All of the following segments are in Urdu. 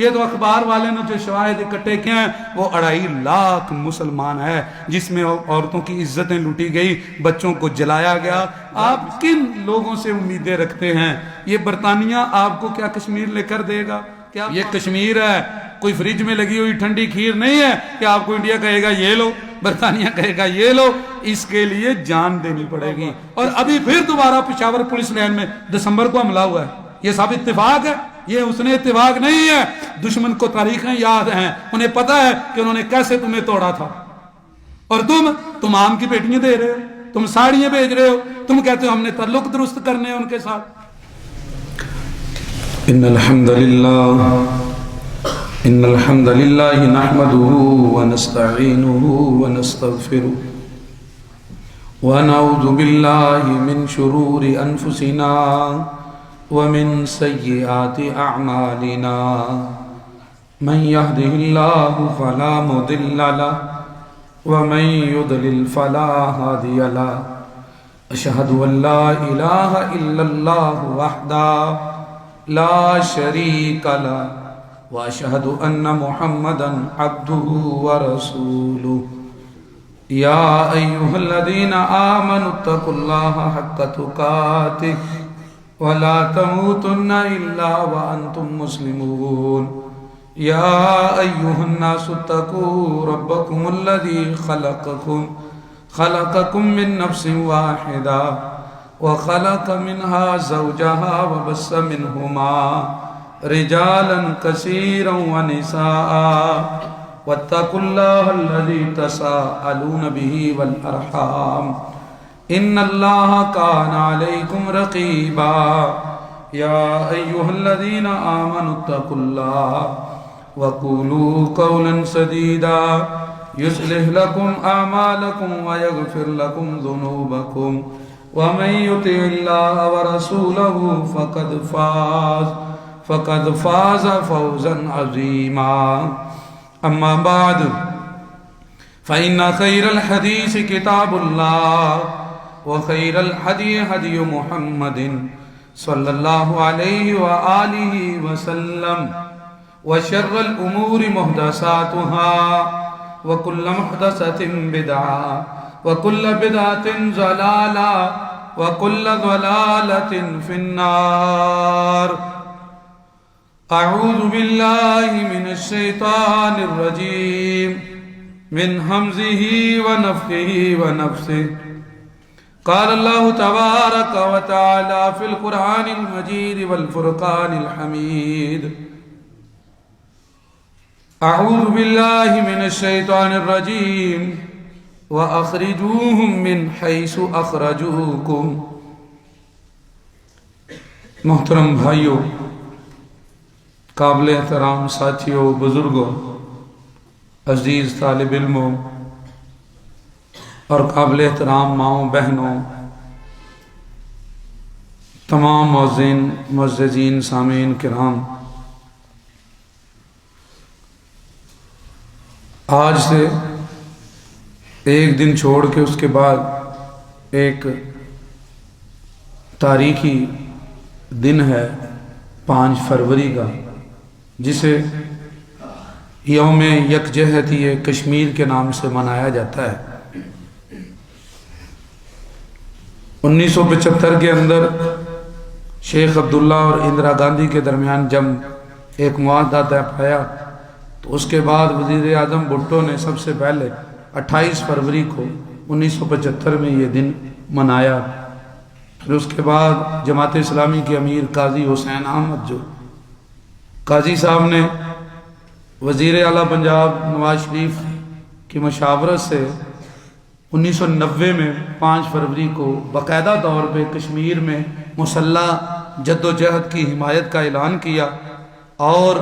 یہ تو اخبار والے نے جو شواہد اکٹھے کیے ہیں وہ 2.5 لاکھ مسلمان ہے جس میں عورتوں کی عزتیں لوٹی گئی، بچوں کو جلایا گیا۔ آپ کن لوگوں سے امیدیں رکھتے ہیں؟ یہ برطانیہ آپ کو کیا کشمیر لے کر دے گا؟ کیا یہ کشمیر ہے کوئی فریج میں لگی ہوئی ٹھنڈی کھیر نہیں ہے کہ آپ کو انڈیا کہے گا یہ لو، برطانیہ کہے گا یہ لو؟ اس کے لیے جان دینی پڑے گی۔ اور ابھی پھر دوبارہ پشاور پولیس لائن میں دسمبر کو حملہ ہوا ہے، یہ سب اتفاق ہے؟ یہ اس نے اتفاق نہیں ہے۔ دشمن کو تاریخیں یاد ہیں، انہیں پتا ہے کہ انہوں نے کیسے تمہیں توڑا تھا، اور تم آم کی پیٹیاں دے رہے ہو، تم ساڑیاں بھیج رہے ہو، تم کہتے ہو ہم نے تعلق درست کرنے ہیں ان کے ساتھ۔ ان الحمد للہ نحمده ونستعینه ونستغفره ونعوذ باللہ من شرور انفسنا ومن سیئات اعمالنا من يهده الله فلا مضل له ومن يضلل فلا هادي له اشهد ان لا اله الا الله وحده لا شريك له واشهد ان محمدا عبده ورسوله يا ايها الذين امنوا اتقوا الله حق تقاته ولا تموتن إلا وأنتم مسلمون يا أيها الناس اتقوا ربكم الذي خلقكم من نفس واحدة وخلق منها زوجها وبث منهما رجالا كثيرا ونساء واتقوا الله الذي تساءلون به والأرحام ان اللہ کان علیکم رقیبا یا ایہا الذین آمنوا اتقوا اللہ وقولوا قولا سدیدا یصلح لکم اعمالکم ویغفر لکم ذنوبکم ومن یطع اللہ ورسولہ فقد فاز فوزا عظیما اما بعد فإن خیر الحدیث کتاب اللہ وخير الهدي هدي محمد صلى الله عليه وآله وسلم وشر الأمور محدثاتها وكل محدثة بدعة وكل بدعة ضلالة وكل ضلالة في النار أعوذ بالله من الشيطان الرجيم من همزه ونفخه ونفسه قال الله تبارك وتعالى في القرآن المجيد والفرقان الحميد أعوذ بالله من الشيطان الرجيم وأخرجوهم من حيث أخرجوكم۔ محترم بھائیو، قابل احترام ساتھیوں، بزرگوں، عزیز طالب علموں اور قابل احترام ماؤں بہنوں، تمام معززین سامعین کرام، آج سے ایک دن چھوڑ کے اس کے بعد ایک تاریخی دن ہے 5 فروری کا، جسے یوم یکجہتی کشمیر کے نام سے منایا جاتا ہے۔ 1975 کے اندر شیخ عبداللہ اور اندرا گاندھی کے درمیان جب ایک معاہدہ طے پایا تو اس کے بعد وزیر اعظم بھٹو نے سب سے پہلے 28 فروری کو 1975 میں یہ دن منایا۔ پھر اس کے بعد جماعت اسلامی کے امیر قاضی حسین احمد، جو قاضی صاحب نے وزیر اعلیٰ پنجاب نواز شریف کی مشاورت سے 1990 میں 5 فروری کو باقاعدہ طور پہ کشمیر میں مسلح جد و جہد کی حمایت کا اعلان کیا اور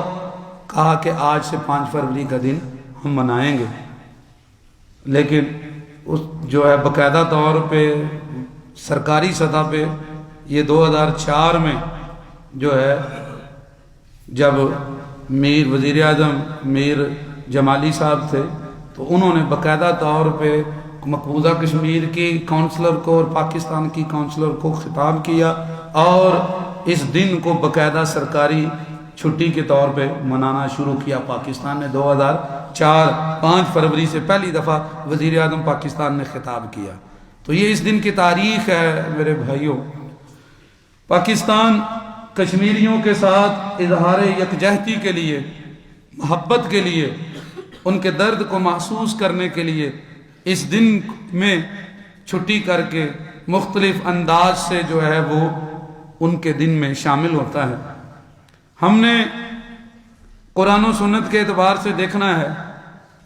کہا کہ آج سے 5 فروری کا دن ہم منائیں گے۔ لیکن اس جو ہے باقاعدہ طور پہ سرکاری سطح پہ یہ 2004 میں جو ہے جب وزیر اعظم میر جمالی صاحب تھے تو انہوں نے باقاعدہ طور پہ مقبوضہ کشمیر کی کونسلر کو اور پاکستان کی کونسلر کو خطاب کیا اور اس دن کو باقاعدہ سرکاری چھٹی کے طور پہ منانا شروع کیا پاکستان نے 2004 5 فروری سے پہلی دفعہ وزیر اعظم پاکستان نے خطاب کیا. تو یہ اس دن کی تاریخ ہے میرے بھائیوں. پاکستان کشمیریوں کے ساتھ اظہار یکجہتی کے لیے، محبت کے لیے، ان کے درد کو محسوس کرنے کے لیے اس دن میں چھٹی کر کے مختلف انداز سے جو ہے وہ ان کے دن میں شامل ہوتا ہے. ہم نے قرآن و سنت کے اعتبار سے دیکھنا ہے.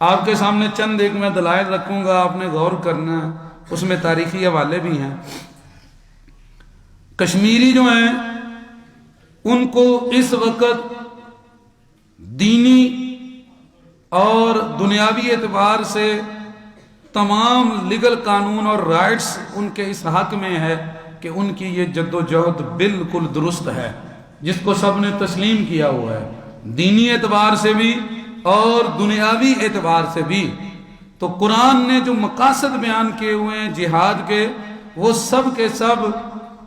آپ کے سامنے چند ایک میں دلائل رکھوں گا، آپ نے غور کرنا ہے، اس میں تاریخی حوالے بھی ہیں. کشمیری جو ہیں ان کو اس وقت دینی اور دنیاوی اعتبار سے تمام لیگل قانون اور رائٹس ان کے اس حق میں ہے کہ ان کی یہ جد و جہد بالکل درست ہے، جس کو سب نے تسلیم کیا ہوا ہے، دینی اعتبار سے بھی اور دنیاوی اعتبار سے بھی. تو قرآن نے جو مقاصد بیان کیے ہوئے ہیں جہاد کے، وہ سب کے سب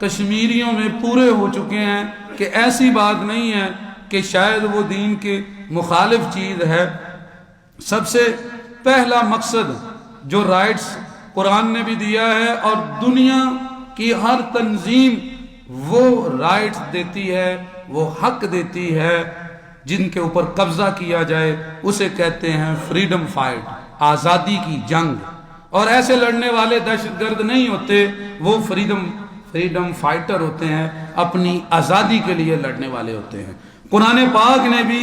کشمیریوں میں پورے ہو چکے ہیں کہ ایسی بات نہیں ہے کہ شاید وہ دین کے مخالف چیز ہے. سب سے پہلا مقصد جو رائٹس قرآن نے بھی دیا ہے اور دنیا کی ہر تنظیم وہ رائٹس دیتی ہے، وہ حق دیتی ہے جن کے اوپر قبضہ کیا جائے، اسے کہتے ہیں فریڈم فائٹ، آزادی کی جنگ. اور ایسے لڑنے والے دہشت گرد نہیں ہوتے، وہ فریڈم فائٹر ہوتے ہیں، اپنی آزادی کے لیے لڑنے والے ہوتے ہیں. قرآن پاک نے بھی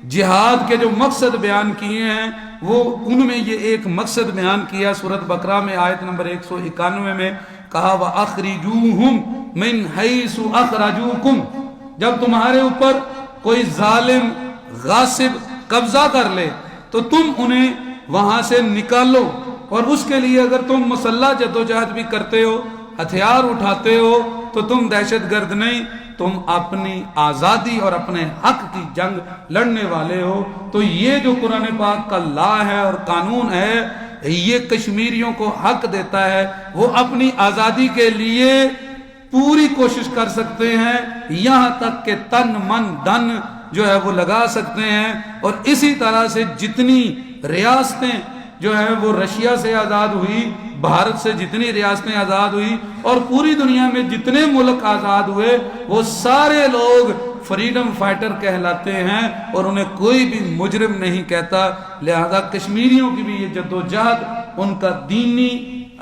جہاد کے جو مقصد بیان کیے ہیں وہ ان میں یہ ایک مقصد بیان کیا. سورۃ بقرہ میں آیت نمبر 191 میں کہا وَأَخْرِجُوهُمْ مِنْ حَيْثُ أَخْرَجُوكُمْ، جب تمہارے اوپر کوئی ظالم غاصب قبضہ کر لے تو تم انہیں وہاں سے نکالو، اور اس کے لیے اگر تم مسلح جدوجہد بھی کرتے ہو، ہتھیار اٹھاتے ہو، تو تم دہشت گرد نہیں، تم اپنی آزادی اور اپنے حق کی جنگ لڑنے والے ہو. تو یہ جو قرآن پاک کا لا ہے اور قانون ہے، یہ کشمیریوں کو حق دیتا ہے، وہ اپنی آزادی کے لیے پوری کوشش کر سکتے ہیں، یہاں تک کہ تن من دن جو ہے وہ لگا سکتے ہیں. اور اسی طرح سے جتنی ریاستیں جو ہے وہ رشیا سے آزاد ہوئی، بھارت سے جتنی ریاستیں آزاد ہوئی، اور پوری دنیا میں جتنے ملک آزاد ہوئے، وہ سارے لوگ فریڈم فائٹر کہلاتے ہیں اور انہیں کوئی بھی مجرم نہیں کہتا. لہذا کشمیریوں کی بھی یہ جد و جہد ان کا دینی،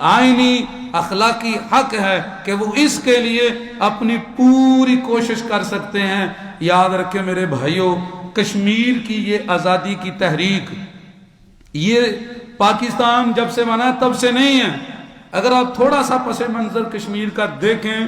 آئینی، اخلاقی حق ہے کہ وہ اس کے لیے اپنی پوری کوشش کر سکتے ہیں. یاد رکھیں میرے بھائیوں، کشمیر کی یہ آزادی کی تحریک، یہ پاکستان جب سے بنا تب سے نہیں ہے. اگر آپ تھوڑا سا پس منظر کشمیر کا دیکھیں،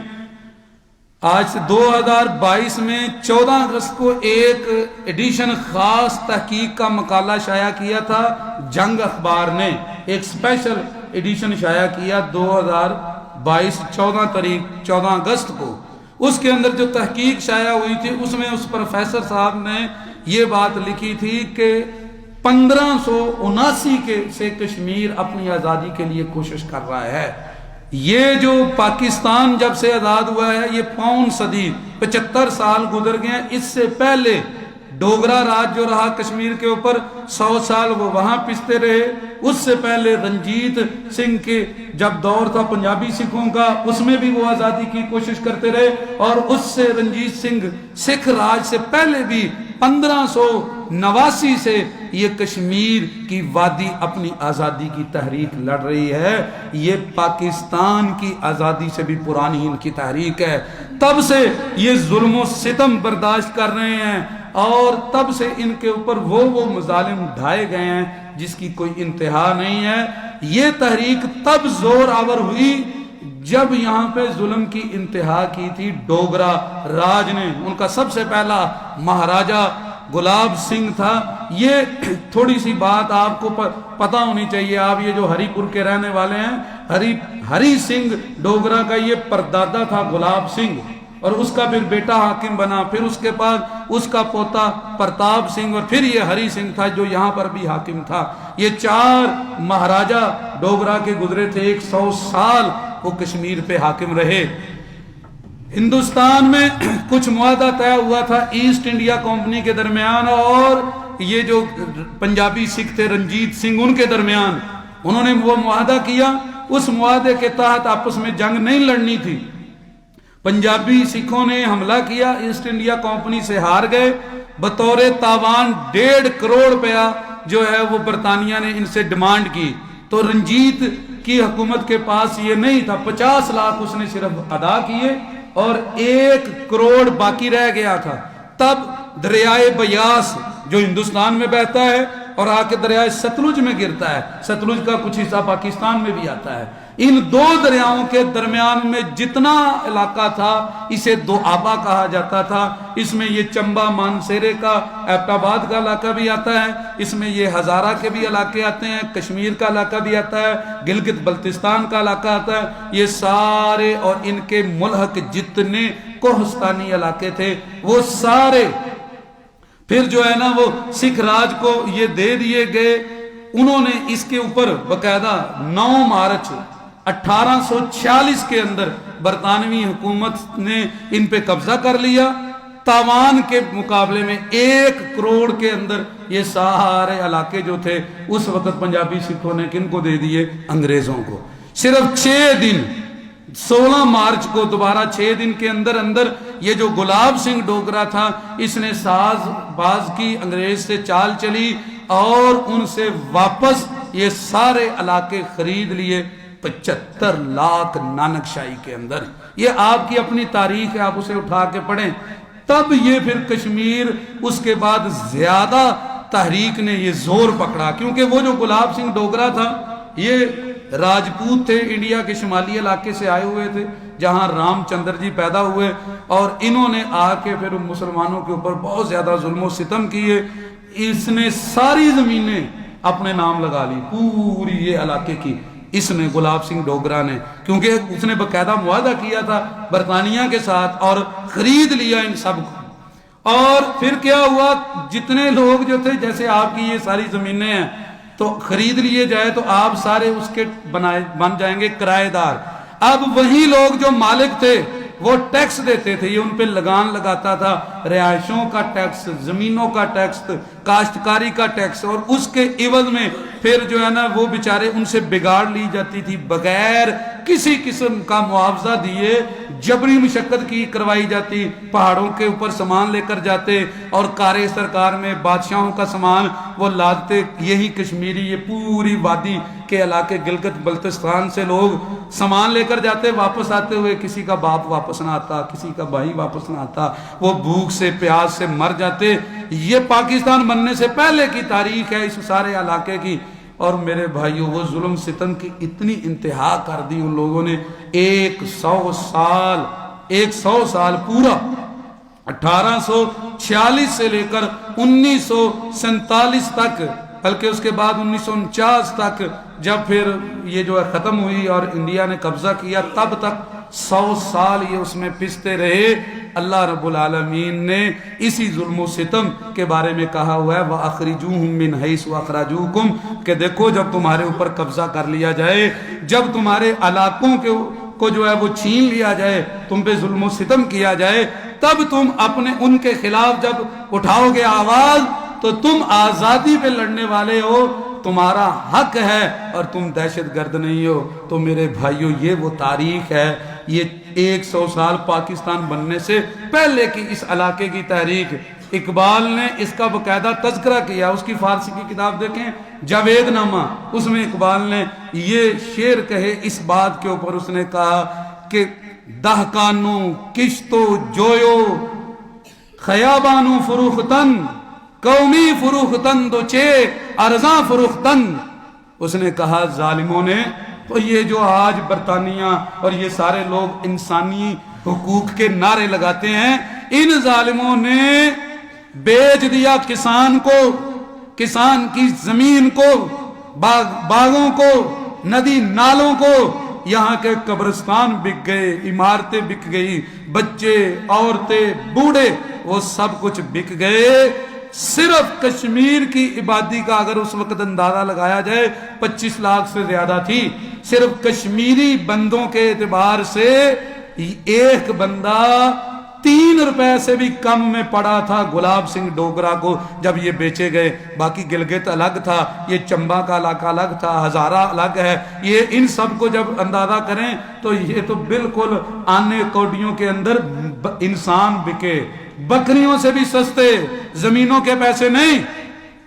آج سے 2022 میں 14 اگست کو ایک ایڈیشن خاص تحقیق کا مقالہ شائع کیا تھا، جنگ اخبار نے ایک اسپیشل ایڈیشن شائع کیا 2022 14 اگست کو. اس کے اندر جو تحقیق شائع ہوئی تھی، اس میں اس پروفیسر صاحب نے یہ بات لکھی تھی کہ 1579 سے کشمیر اپنی آزادی کے لیے کوشش کر رہا ہے. یہ جو پاکستان جب سے آزاد ہوا ہے، یہ پون صدی 75 سال گزر گئے ہیں. اس سے پہلے ڈوگرا راج جو رہا کشمیر کے اوپر 100 سال وہ وہاں پستے رہے. اس سے پہلے رنجیت سنگھ کے جب دور تھا پنجابی سکھوں کا، اس میں بھی وہ آزادی کی کوشش کرتے رہے. اور اس سے رنجیت سنگھ سکھ راج سے پہلے بھی 1589 سے یہ کشمیر کی وادی اپنی آزادی کی تحریک لڑ رہی ہے. یہ پاکستان کی آزادی سے بھی پرانی ان کی تحریک ہے. تب سے یہ ظلم و ستم برداشت کر رہے ہیں، اور تب سے ان کے اوپر وہ مظالم ڈھائے گئے ہیں جس کی کوئی انتہا نہیں ہے. یہ تحریک تب زور آور ہوئی جب یہاں پہ ظلم کی انتہا کی تھی ڈوگرا راج نے. ان کا سب سے پہلا مہاراجہ گلاب سنگھ تھا. یہ تھوڑی سی بات آپ کو پتہ ہونی چاہیے. آپ یہ جو ہری پور کے رہنے والے ہیں، ہری سنگھ ڈوگرا کا یہ پردادا تھا گلاب سنگھ، اور اس کا پھر بیٹا حاکم بنا، پھر اس کے بعد اس کا پوتا پرتاپ سنگھ، اور پھر یہ ہری سنگھ تھا جو یہاں پر بھی حاکم تھا. یہ 4 مہاراجہ ڈوگرا کے گزرے تھے. 100 سال وہ کشمیر پہ حاکم رہے. ہندوستان میں کچھ معاہدہ طے ہوا تھا ایسٹ انڈیا کمپنی کے درمیان اور یہ جو پنجابی سکھ تھے رنجیت سنگھ ان کے درمیان، انہوں نے وہ معاہدہ کیا. اس معاہدے کے تحت آپس میں جنگ نہیں لڑنی تھی. پنجابی سکھوں نے حملہ کیا، ایسٹ انڈیا کمپنی سے ہار گئے. بطور تاوان 1.5 کروڑ روپیہ جو ہے وہ برطانیہ نے ان سے ڈیمانڈ کی. تو رنجیت کی حکومت کے پاس یہ نہیں تھا، 50 لاکھ اس نے صرف ادا کیے اور 1 کروڑ باقی رہ گیا تھا. تب دریائے بیاس جو ہندوستان میں بہتا ہے اور آ کے دریائے ستلج میں گرتا ہے، ستلج کا کچھ حصہ پاکستان میں بھی آتا ہے، ان دو دریاؤں کے درمیان میں جتنا علاقہ تھا اسے دوآبا کہا جاتا تھا. اس میں یہ چمبا مانسیرے کا ایبٹ آباد کا علاقہ بھی آتا ہے، اس میں یہ ہزارہ کے بھی علاقے آتے ہیں، کشمیر کا علاقہ بھی آتا ہے، گلگت بلتستان کا علاقہ آتا ہے. یہ سارے اور ان کے ملحق جتنے کوہستانی علاقے تھے وہ سارے پھر جو ہے نا وہ سکھ راج کو یہ دے دیے گئے. انہوں نے اس کے اوپر باقاعدہ 9 مارچ 1846 کے اندر برطانوی حکومت نے ان پہ قبضہ کر لیا. تاوان کے مقابلے میں 1 کروڑ کے اندر یہ سارے علاقے جو تھے اس وقت پنجابی سکھوں نے کن کو دے دیے؟ انگریزوں کو. صرف 6 دن 16 مارچ کو دوبارہ 6 دن کے اندر اندر یہ جو گلاب سنگھ ڈوگرا تھا اس نے ساز باز کی، انگریز سے چال چلی اور ان سے واپس یہ سارے علاقے خرید لیے 75 لاکھ نانک شاہی کے اندر. یہ آپ کی اپنی تاریخ ہے، آپ اسے اٹھا کے پڑھیں. تب یہ پھر کشمیر اس کے بعد زیادہ تحریک نے یہ زور پکڑا، کیونکہ وہ جو گلاب سنگھ ڈوگرا تھا یہ راجپوت تھے، انڈیا کے شمالی علاقے سے آئے ہوئے تھے جہاں رام چندر جی پیدا ہوئے، اور انہوں نے آ کے پھر مسلمانوں کے اوپر بہت زیادہ ظلم و ستم کیے. اس نے ساری زمینیں اپنے نام لگا لی، پوری یہ علاقے کی اس نے گلاب سنگھ ڈوگرا نے، کیونکہ اس نے باقاعدہ معاہدہ کیا تھا برطانیہ کے ساتھ اور خرید لیا ان سب کو. اور پھر کیا ہوا، جتنے لوگ جو تھے جیسے آپ کی یہ ساری زمینیں ہیں تو خرید لیے جائے تو آپ سارے اس کے بن جائیں گے کرایہ دار. اب وہی لوگ جو مالک تھے وہ ٹیکس دیتے تھے، یہ ان پہ لگان لگاتا تھا، رہائشوں کا ٹیکس، زمینوں کا ٹیکس، کاشتکاری کا ٹیکس، اور اس کے عوض میں پھر جو ہے نا وہ بیچارے ان سے بگاڑ لی جاتی تھی، بغیر کسی قسم کا معاوضہ دیے جبری مشقت کی کروائی جاتی. پہاڑوں کے اوپر سامان لے کر جاتے اور کارے سرکار میں بادشاہوں کا سامان وہ لادتے. یہی کشمیری یہ پوری وادی کے علاقے گلگت بلتستان سے لوگ سامان لے کر جاتے، واپس آتے ہوئے کسی کا باپ واپس نہ آتا، کسی کا بھائی واپس نہ آتا، وہ بھوک سے پیاس سے مر جاتے. یہ پاکستان بننے سے پہلے کی تاریخ ہے اس سارے علاقے کی. اور میرے بھائیوں وہ ظلم ستم کی اتنی انتہا کر دی ان لوگوں نے. 100 سال پورا 1846 سے لے کر 1947 تک، بلکہ اس کے بعد 1949 تک جب پھر یہ جو ہے ختم ہوئی اور انڈیا نے قبضہ کیا، تب تک 100 سال یہ اس میں پستے رہے. اللہ رب العالمین نے اسی ظلم و ستم کے بارے میں کہا ہوا ہے وَأَخْرِجُوهُم مِّنْ حَيْثُ أَخْرَجُوكُمْ، کہ دیکھو جب تمہارے اوپر قبضہ کر لیا جائے، جب تمہارے علاقوں کو جو ہے وہ چھین لیا جائے، تم پہ ظلم و ستم کیا جائے، تب تم اپنے ان کے خلاف جب اٹھاؤ گے آواز تو تم آزادی پہ لڑنے والے ہو، تمہارا حق ہے اور تم دہشت گرد نہیں ہو. تو میرے بھائیوں یہ وہ تاریخ ہے، یہ 100 سال پاکستان بننے سے پہلے کی اس علاقے کی تاریخ. اقبال نے اس کا باقاعدہ تذکرہ کیا، اس کی فارسی کی کتاب دیکھیں جاوید نامہ، اس میں اقبال نے یہ شعر کہے اس بات کے اوپر. اس نے کہا کہ دہکانو کشتو جویو خیابانو فروختن قومی فروختن دو چے ارزاں فروختن. اس نے کہا ظالموں نے، تو یہ جو آج برطانیہ اور یہ سارے لوگ انسانی حقوق کے نعرے لگاتے ہیں، ان ظالموں نے بیچ دیا کسان کو، کسان کی زمین کو، باغوں کو، ندی نالوں کو. یہاں کے قبرستان بک گئے، عمارتیں بک گئی، بچے عورتیں بوڑھے وہ سب کچھ بک گئے. صرف کشمیر کی آبادی کا اگر اس وقت اندازہ لگایا جائے 25 لاکھ سے زیادہ تھی. صرف کشمیری بندوں کے اعتبار سے ایک بندہ 3 روپے سے بھی کم میں پڑا تھا گلاب سنگھ ڈوگرا کو جب یہ بیچے گئے. باقی گلگت الگ تھا, یہ چمبا کا علاقہ الگ تھا, ہزارہ الگ ہے. یہ ان سب کو جب اندازہ کریں تو یہ تو بالکل آنے کوڈیوں کے اندر انسان بکے, بکریوں سے بھی سستے, زمینوں کے پیسے نہیں.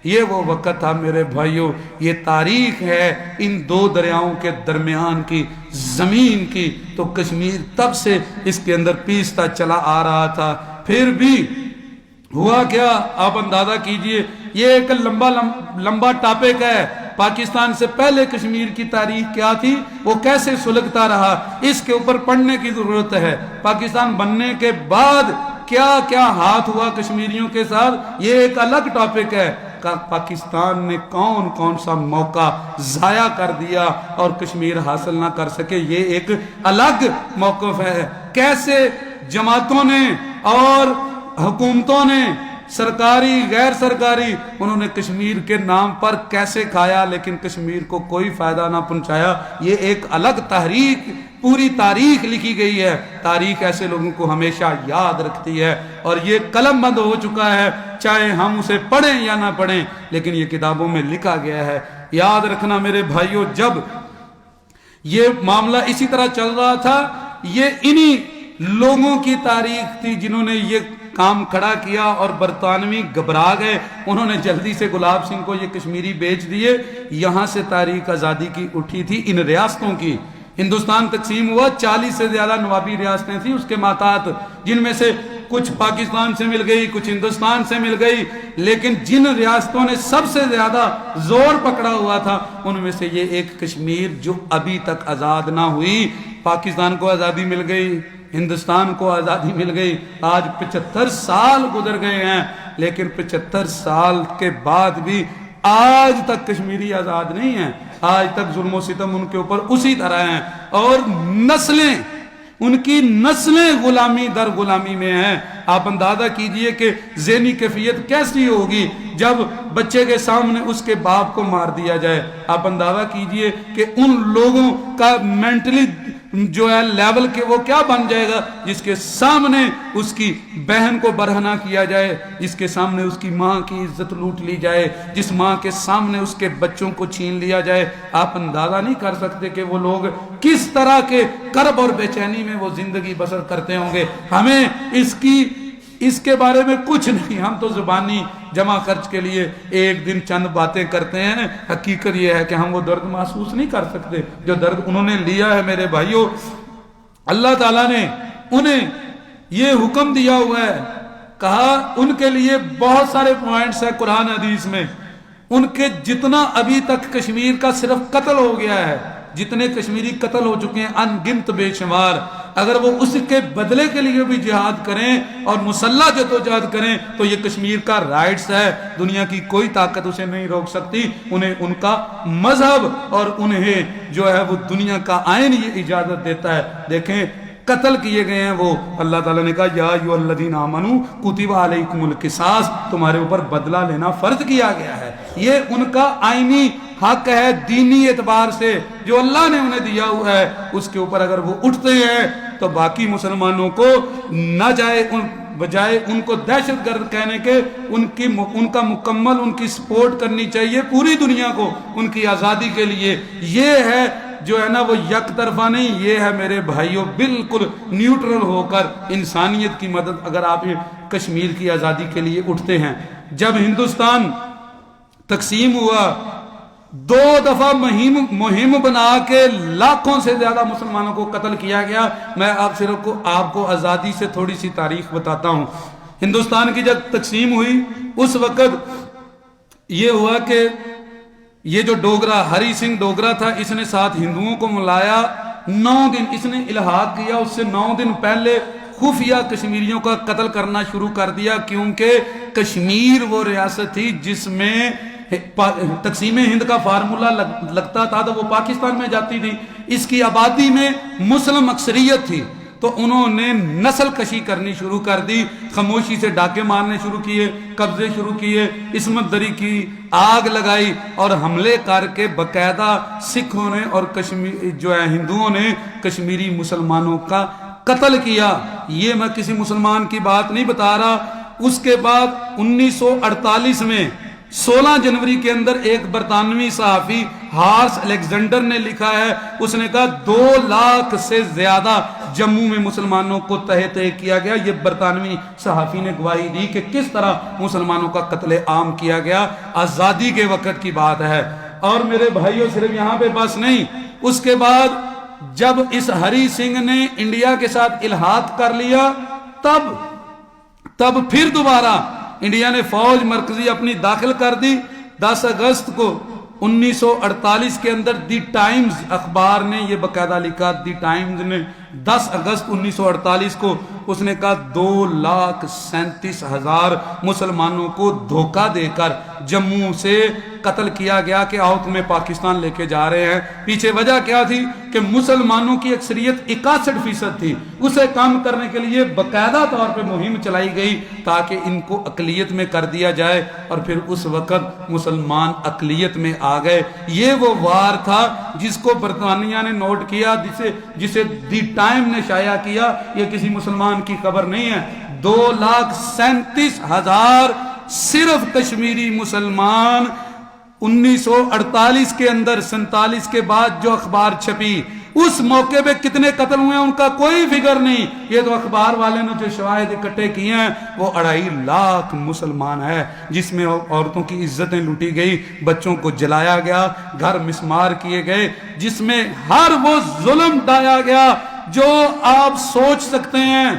یہ وہ وقت تھا میرے بھائیوں, یہ تاریخ ہے ان 2 دریاؤں کے درمیان کی زمین کی. تو کشمیر تب سے اس کے اندر پیستا چلا آ رہا تھا. پھر بھی ہوا کیا آپ اندازہ کیجئے, یہ ایک لمبا ٹاپک ہے. پاکستان سے پہلے کشمیر کی تاریخ کیا تھی, وہ کیسے سلگتا رہا, اس کے اوپر پڑھنے کی ضرورت ہے. پاکستان بننے کے بعد کیا کیا ہاتھ ہوا کشمیریوں کے ساتھ, یہ ایک الگ ٹاپک ہے. پاکستان نے کون کون سا موقع ضائع کر دیا اور کشمیر حاصل نہ کر سکے, یہ ایک الگ موقف ہے. کیسے جماعتوں نے اور حکومتوں نے, سرکاری غیر سرکاری, انہوں نے کشمیر کے نام پر کیسے کھایا لیکن کشمیر کو کوئی فائدہ نہ پہنچایا. یہ ایک الگ تحریک, پوری تاریخ لکھی گئی ہے. تاریخ ایسے لوگوں کو ہمیشہ یاد رکھتی ہے اور یہ قلم بند ہو چکا ہے, چاہے ہم اسے پڑھیں یا نہ پڑھیں, لیکن یہ کتابوں میں لکھا گیا ہے. یاد رکھنا میرے بھائیوں, جب یہ معاملہ اسی طرح چل رہا تھا, یہ انہی لوگوں کی تاریخ تھی جنہوں نے یہ کام کھڑا کیا اور برطانوی گھبرا گئے. انہوں نے جلدی سے گلاب سنگھ کو یہ کشمیری بیچ دیے. یہاں سے تاریخ آزادی کی اٹھی تھی ان ریاستوں کی. ہندوستان تقسیم ہوا, 40 سے زیادہ نوابی ریاستیں تھیں اس کے ماتحت, جن میں سے کچھ پاکستان سے مل گئی, کچھ ہندوستان سے مل گئی, لیکن جن ریاستوں نے سب سے زیادہ زور پکڑا ہوا تھا ان میں سے یہ ایک کشمیر جو ابھی تک آزاد نہ ہوئی. پاکستان کو آزادی مل گئی, ہندوستان کو آزادی مل گئی, آج 75 سال گزر گئے ہیں, لیکن 75 سال کے بعد بھی آج تک کشمیری آزاد نہیں ہیں. آج تک ظلم و ستم ان کے اوپر اسی طرح ہیں اور نسلیں, ان کی نسلیں غلامی در غلامی میں ہیں. آپ اندازہ کیجئے کہ ذہنی کیفیت کیسی ہوگی جب بچے کے سامنے اس کے باپ کو مار دیا جائے. آپ اندازہ کیجئے کہ ان لوگوں کا مینٹلی جو ہے لیول کے وہ کیا بن جائے گا جس کے سامنے اس کی بہن کو برہنہ کیا جائے, جس کے سامنے اس کی ماں کی عزت لوٹ لی جائے, جس ماں کے سامنے اس کے بچوں کو چھین لیا جائے. آپ اندازہ نہیں کر سکتے کہ وہ لوگ کس طرح کے کرب اور بے چینی میں وہ زندگی بسر کرتے ہوں گے. ہمیں اس کے بارے میں کچھ نہیں, ہم تو زبانی جمع خرچ کے لیے ایک دن چند باتیں کرتے ہیں. حقیقت یہ ہے کہ ہم وہ درد محسوس نہیں کر سکتے جو درد انہوں نے لیا ہے. میرے بھائیوں, اللہ تعالیٰ نے انہیں یہ حکم دیا ہوا ہے, کہا ان کے لیے بہت سارے پوائنٹس ہیں قرآن حدیث میں. ان کے جتنا ابھی تک کشمیر کا صرف قتل ہو گیا ہے, جتنے کشمیری قتل ہو چکے ہیں ان گنت بے شمار, اگر وہ اس کے بدلے کے لیے بھی جہاد کریں اور مسلح جدوجہد کریں تو یہ کشمیر کا رائٹس ہے. دنیا کی کوئی طاقت اسے نہیں روک سکتی. انہیں ان کا مذہب اور انہیں جو ہے وہ دنیا کا آئین یہ اجازت دیتا ہے. دیکھیں قتل کیے گئے ہیں وہ, اللہ تعالیٰ نے کہا یا ایھا الذین آمنوا کتب علیکم القصاص, تمہارے اوپر بدلہ لینا فرض کیا گیا ہے. یہ ان کا آئینی حق ہے دینی اعتبار سے جو اللہ نے انہیں دیا ہوا ہے. اس کے اوپر اگر وہ اٹھتے ہیں تو باقی مسلمانوں کو نہ جائے, بجائے ان کو دہشت گرد کہنے کے ان کا مکمل ان کی سپورٹ کرنی چاہیے پوری دنیا کو ان کی آزادی کے لیے. یہ ہے جو ہے نا وہ یک طرفہ نہیں, یہ ہے میرے بھائیوں بالکل نیوٹرل ہو کر انسانیت کی مدد. اگر آپ کشمیر کی آزادی کے لیے اٹھتے ہیں, جب ہندوستان تقسیم ہوا 2 دفعہ مہم بنا کے لاکھوں سے زیادہ مسلمانوں کو قتل کیا گیا. میں آپ کو آزادی سے تھوڑی سی تاریخ بتاتا ہوں. ہندوستان کی جب تقسیم ہوئی اس وقت یہ ہوا کہ یہ جو ڈوگرا ہری سنگھ ڈوگرا تھا, اس نے ساتھ ہندوؤں کو ملایا. 9 دن اس نے الحاق کیا, اس سے 9 دن پہلے خفیہ کشمیریوں کا قتل کرنا شروع کر دیا, کیونکہ کشمیر وہ ریاست تھی جس میں تقسیم ہند کا فارمولہ لگتا تھا تو وہ پاکستان میں جاتی تھی. اس کی آبادی میں مسلم اکثریت تھی تو انہوں نے نسل کشی کرنی شروع کر دی. خاموشی سے ڈاکے مارنے شروع کیے, قبضے شروع کیے, عصمت دری کی آگ لگائی اور حملے کر کے باقاعدہ سکھوں نے اور جو ہے ہندوؤں نے کشمیری مسلمانوں کا قتل کیا. یہ میں کسی مسلمان کی بات نہیں بتا رہا. اس کے بعد 1948 میں 16 جنوری کے اندر ایک برطانوی صحافی ہارس الیگزینڈر نے لکھا ہے, اس نے کہا 2 لاکھ سے زیادہ جموں میں مسلمانوں کو تہہ کیا گیا. یہ برطانوی صحافی نے گواہی دی کہ کس طرح مسلمانوں کا قتل عام کیا گیا. آزادی کے وقت کی بات ہے. اور میرے بھائیوں صرف یہاں پہ بس نہیں, اس کے بعد جب اس ہری سنگھ نے انڈیا کے ساتھ الحاق کر لیا, تب پھر دوبارہ انڈیا نے فوج مرکزی اپنی داخل کر دی. 10 اگست کو 1948 کے اندر دی ٹائمز اخبار نے یہ باقاعدہ لکھا, دی ٹائمز نے 10 اگست 1948 کو اس نے کہا 2,37,000 مسلمانوں کو دھوکہ دے کر جموں سے قتل کیا گیا کہ آؤ تمہیں پاکستان لے کے جا رہے ہیں. پیچھے وجہ کیا تھی کہ مسلمانوں کی اکثریت 61% تھی. اسے کم کرنے کے لیے باقاعدہ طور پہ مہم چلائی گئی تاکہ ان کو اقلیت میں کر دیا جائے, اور پھر اس وقت مسلمان اقلیت میں آ گئے. یہ وہ وار تھا جس کو برطانیہ نے نوٹ کیا, جسے دی ٹائم نے شائع کیا. یہ کسی مسلمان کی خبر نہیں ہے. 2,37,000 صرف کشمیری مسلمان 1948 کے اندر, 47 کے بعد جو اخبار چھپی اس موقع پہ کتنے قتل ہوئے ہیں ان کا کوئی فگر نہیں. یہ تو اخبار والے نے جو شواہد اکٹھے کیے ہیں وہ 2.5 لاکھ مسلمان ہے, جس میں عورتوں کی عزتیں لوٹی گئی, بچوں کو جلایا گیا, گھر مسمار کیے گئے, جس میں ہر وہ ظلم ڈھایا گیا جو آپ سوچ سکتے ہیں.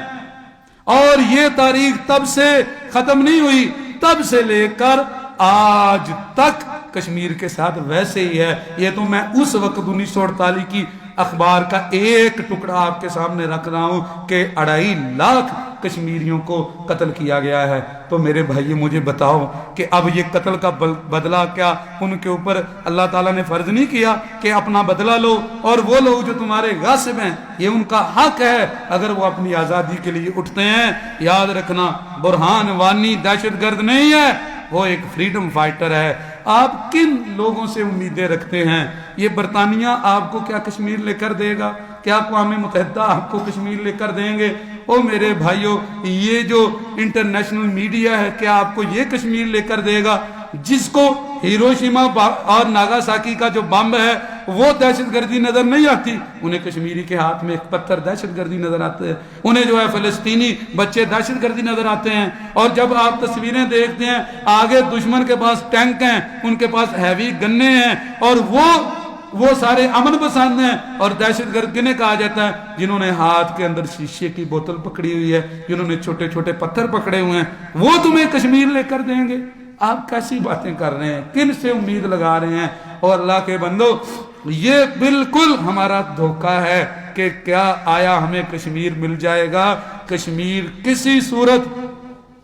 اور یہ تاریخ تب سے ختم نہیں ہوئی, تب سے لے کر آج تک کشمیر کے ساتھ ویسے ہی ہے. یہ تو میں اس وقت 1948 کی اخبار کا ایک ٹکڑا آپ کے سامنے رکھ رہا ہوں کہ 2.5 لاکھ کشمیریوں کو قتل کیا گیا ہے. تو میرے بھائی مجھے بتاؤ کہ اب یہ قتل کا بدلہ کیا ان کے اوپر اللہ تعالیٰ نے فرض نہیں کیا کہ اپنا بدلہ لو, اور وہ لوگ جو تمہارے غاصب ہیں یہ ان کا حق ہے اگر وہ اپنی آزادی کے لیے اٹھتے ہیں. یاد رکھنا برہان وانی دہشت گرد نہیں ہے, وہ ایک فریڈم فائٹر ہے. آپ کن لوگوں سے امیدیں رکھتے ہیں؟ یہ برطانیہ آپ کو کیا کشمیر لے کر دے گا؟ کیا اقوام متحدہ آپ کو کشمیر لے کر دیں گے؟ او میرے بھائیوں, یہ جو انٹرنیشنل میڈیا ہے کیا آپ کو یہ کشمیر لے کر دے گا؟ جس کو ہیروشیما اور ناگاساکی کا جو بم ہے وہ دہشت گردی نظر نہیں آتی, انہیں کشمیری کے ہاتھ میں ایک پتھر دہشت گردی نظر آتے ہیں. انہیں جو ہے فلسطینی بچے دہشت گردی نظر آتے ہیں. اور جب آپ تصویریں دیکھتے ہیں آگے دشمن کے پاس ٹینک ہیں, ان کے پاس ہیوی گنے ہیں, اور وہ سارے امن پسند ہیں, اور دہشت گرد کنہیں کہا جاتا ہے جنہوں نے ہاتھ کے اندر شیشے کی بوتل پکڑی ہوئی ہے, جنہوں نے چھوٹے چھوٹے پتھر پکڑے ہوئے ہیں, وہ تمہیں کشمیر لے کر دیں گے؟ آپ کیسی باتیں کر رہے ہیں؟ کن سے امید لگا رہے ہیں؟ اور اللہ کے بندو, یہ بالکل ہمارا دھوکہ ہے کہ کیا آیا ہمیں کشمیر مل جائے گا؟ کشمیر کسی صورت,